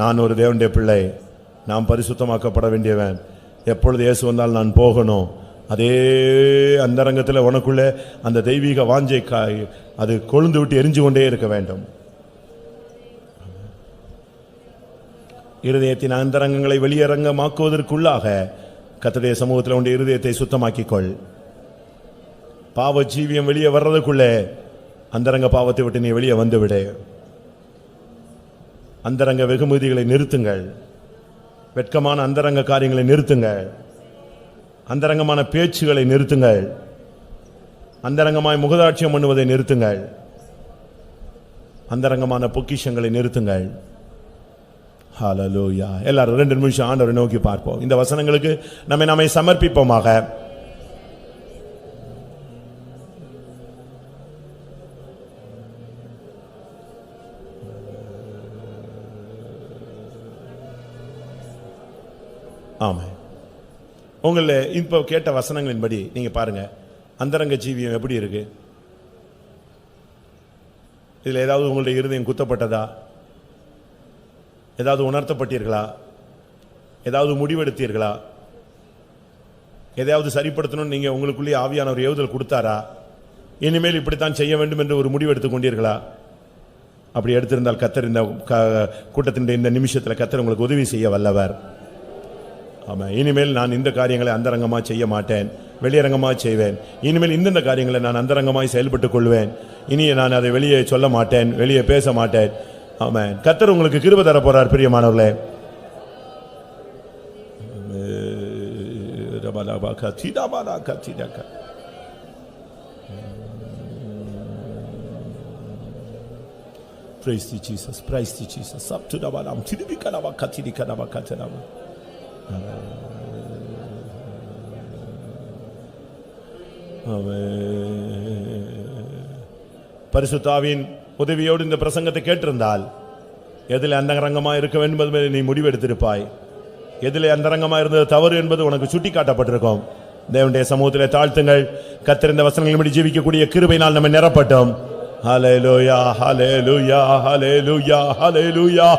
நான் ஒரு தேவனுடைய பிள்ளை, நான் பரிசுத்தமாக்கப்பட வேண்டியவன், எப்பொழுது இயேசு வந்தால் நான் போகணும். அதே அந்தரங்கத்தில் உனக்குள்ளே அந்த தெய்வீக வாஞ்சை அது கொழுந்து விட்டு எரிஞ்சு கொண்டே இருக்க வேண்டும். இருதயத்தின் அந்தரங்கங்களை வெளியரங்கமாக்குவதற்குள்ளாக கர்த்தருடைய சமூகத்தில் உன்னுடைய இருதயத்தை சுத்தமாக்கிக்கொள். பாவ ஜீவியம் வெளியே வர்றதுக்குள்ளே அந்தரங்க பாவத்தை விட்டு நீ வெளியே வந்துவிடு. அந்தரங்க வெகுமதிகளை நிறுத்துங்கள். வெட்கமான அந்தரங்க காரியங்களை நிறுத்துங்கள். அந்தரங்கமான பேச்சுகளை நிறுத்துங்கள். அந்தரங்கமாய் முகதாட்சியம் பண்ணுவதை நிறுத்துங்கள். அந்தரங்கமான பொக்கிஷங்களை நிறுத்துங்கள். ஹல்லேலூயா. எல்லாரும் 2 நிமிஷம் ஆண்டவரை நோக்கி பார்ப்போம். இந்த வசனங்களுக்கு நம்மை சமர்ப்பிப்போமாக. ஆமாம். உங்களை இப்போ கேட்ட வசனங்களின்படி நீங்க பாருங்க, அந்தரங்க ஜீவியம் எப்படி இருக்கு? இதில் ஏதாவது உங்களுடைய இருதயம் குத்தப்பட்டதா? ஏதாவது உணர்த்தப்பட்டீர்களா? ஏதாவது முடிவெடுத்தீர்களா? எதையாவது சரிப்படுத்தணும்னு நீங்கள் உங்களுக்குள்ளே ஆவியான ஒரு ஏவுதல் கொடுத்தாரா? இனிமேல் இப்படித்தான் செய்ய வேண்டும் என்று ஒரு முடிவெடுத்துக் கொண்டீர்களா? அப்படி எடுத்திருந்தால் கர்த்தர் இந்த கூட்டத்தின் இந்த நிமிஷத்தில் கர்த்தர் உங்களுக்கு உதவி செய்ய வல்லவர். ஆமாம். இனிமேல் நான் இந்த காரியங்களை அந்தரங்கமாக செய்ய மாட்டேன், வெளியரங்கமாக செய்வேன். இனிமேல் இந்தந்த காரியங்களை நான் அந்தரங்கமாய் செயல்பட்டுக் கொள்வேன். இனி நான் அதை வெளியே சொல்ல மாட்டேன், வெளியே பேச மாட்டேன். ஆமென். கர்த்தர் உங்களுக்கு கிருபை தர போறார் பிரியமானவர்களே. Praise thee Jesus, praise thee Jesus. Up to the balam, tidibikana bakatidikana bakatana. பரிசுத்த ஆவியின் உதவியோடு இந்த பிரசங்கத்தை கேட்டிருந்தால் எதில் அந்தரங்கமாக இருக்க வேண்டும் என்பதை நீ முடிவெடுத்திருப்பாய். எதில் அந்தரங்கமாக இருந்தது தவறு என்பது உனக்கு சுட்டி காட்டப்பட்டிருக்கும். தேவனுடைய சமூகத்திலே தாழ்த்துங்கள். கர்த்தர் இந்த வசனங்களின்படி ஜீவிக்கக்கூடிய கிருபையினால் நம்ம நிரப்பட்டோம். ஹல்லேலூயா, ஹல்லேலூயா, ஹல்லேலூயா, ஹல்லேலூயா.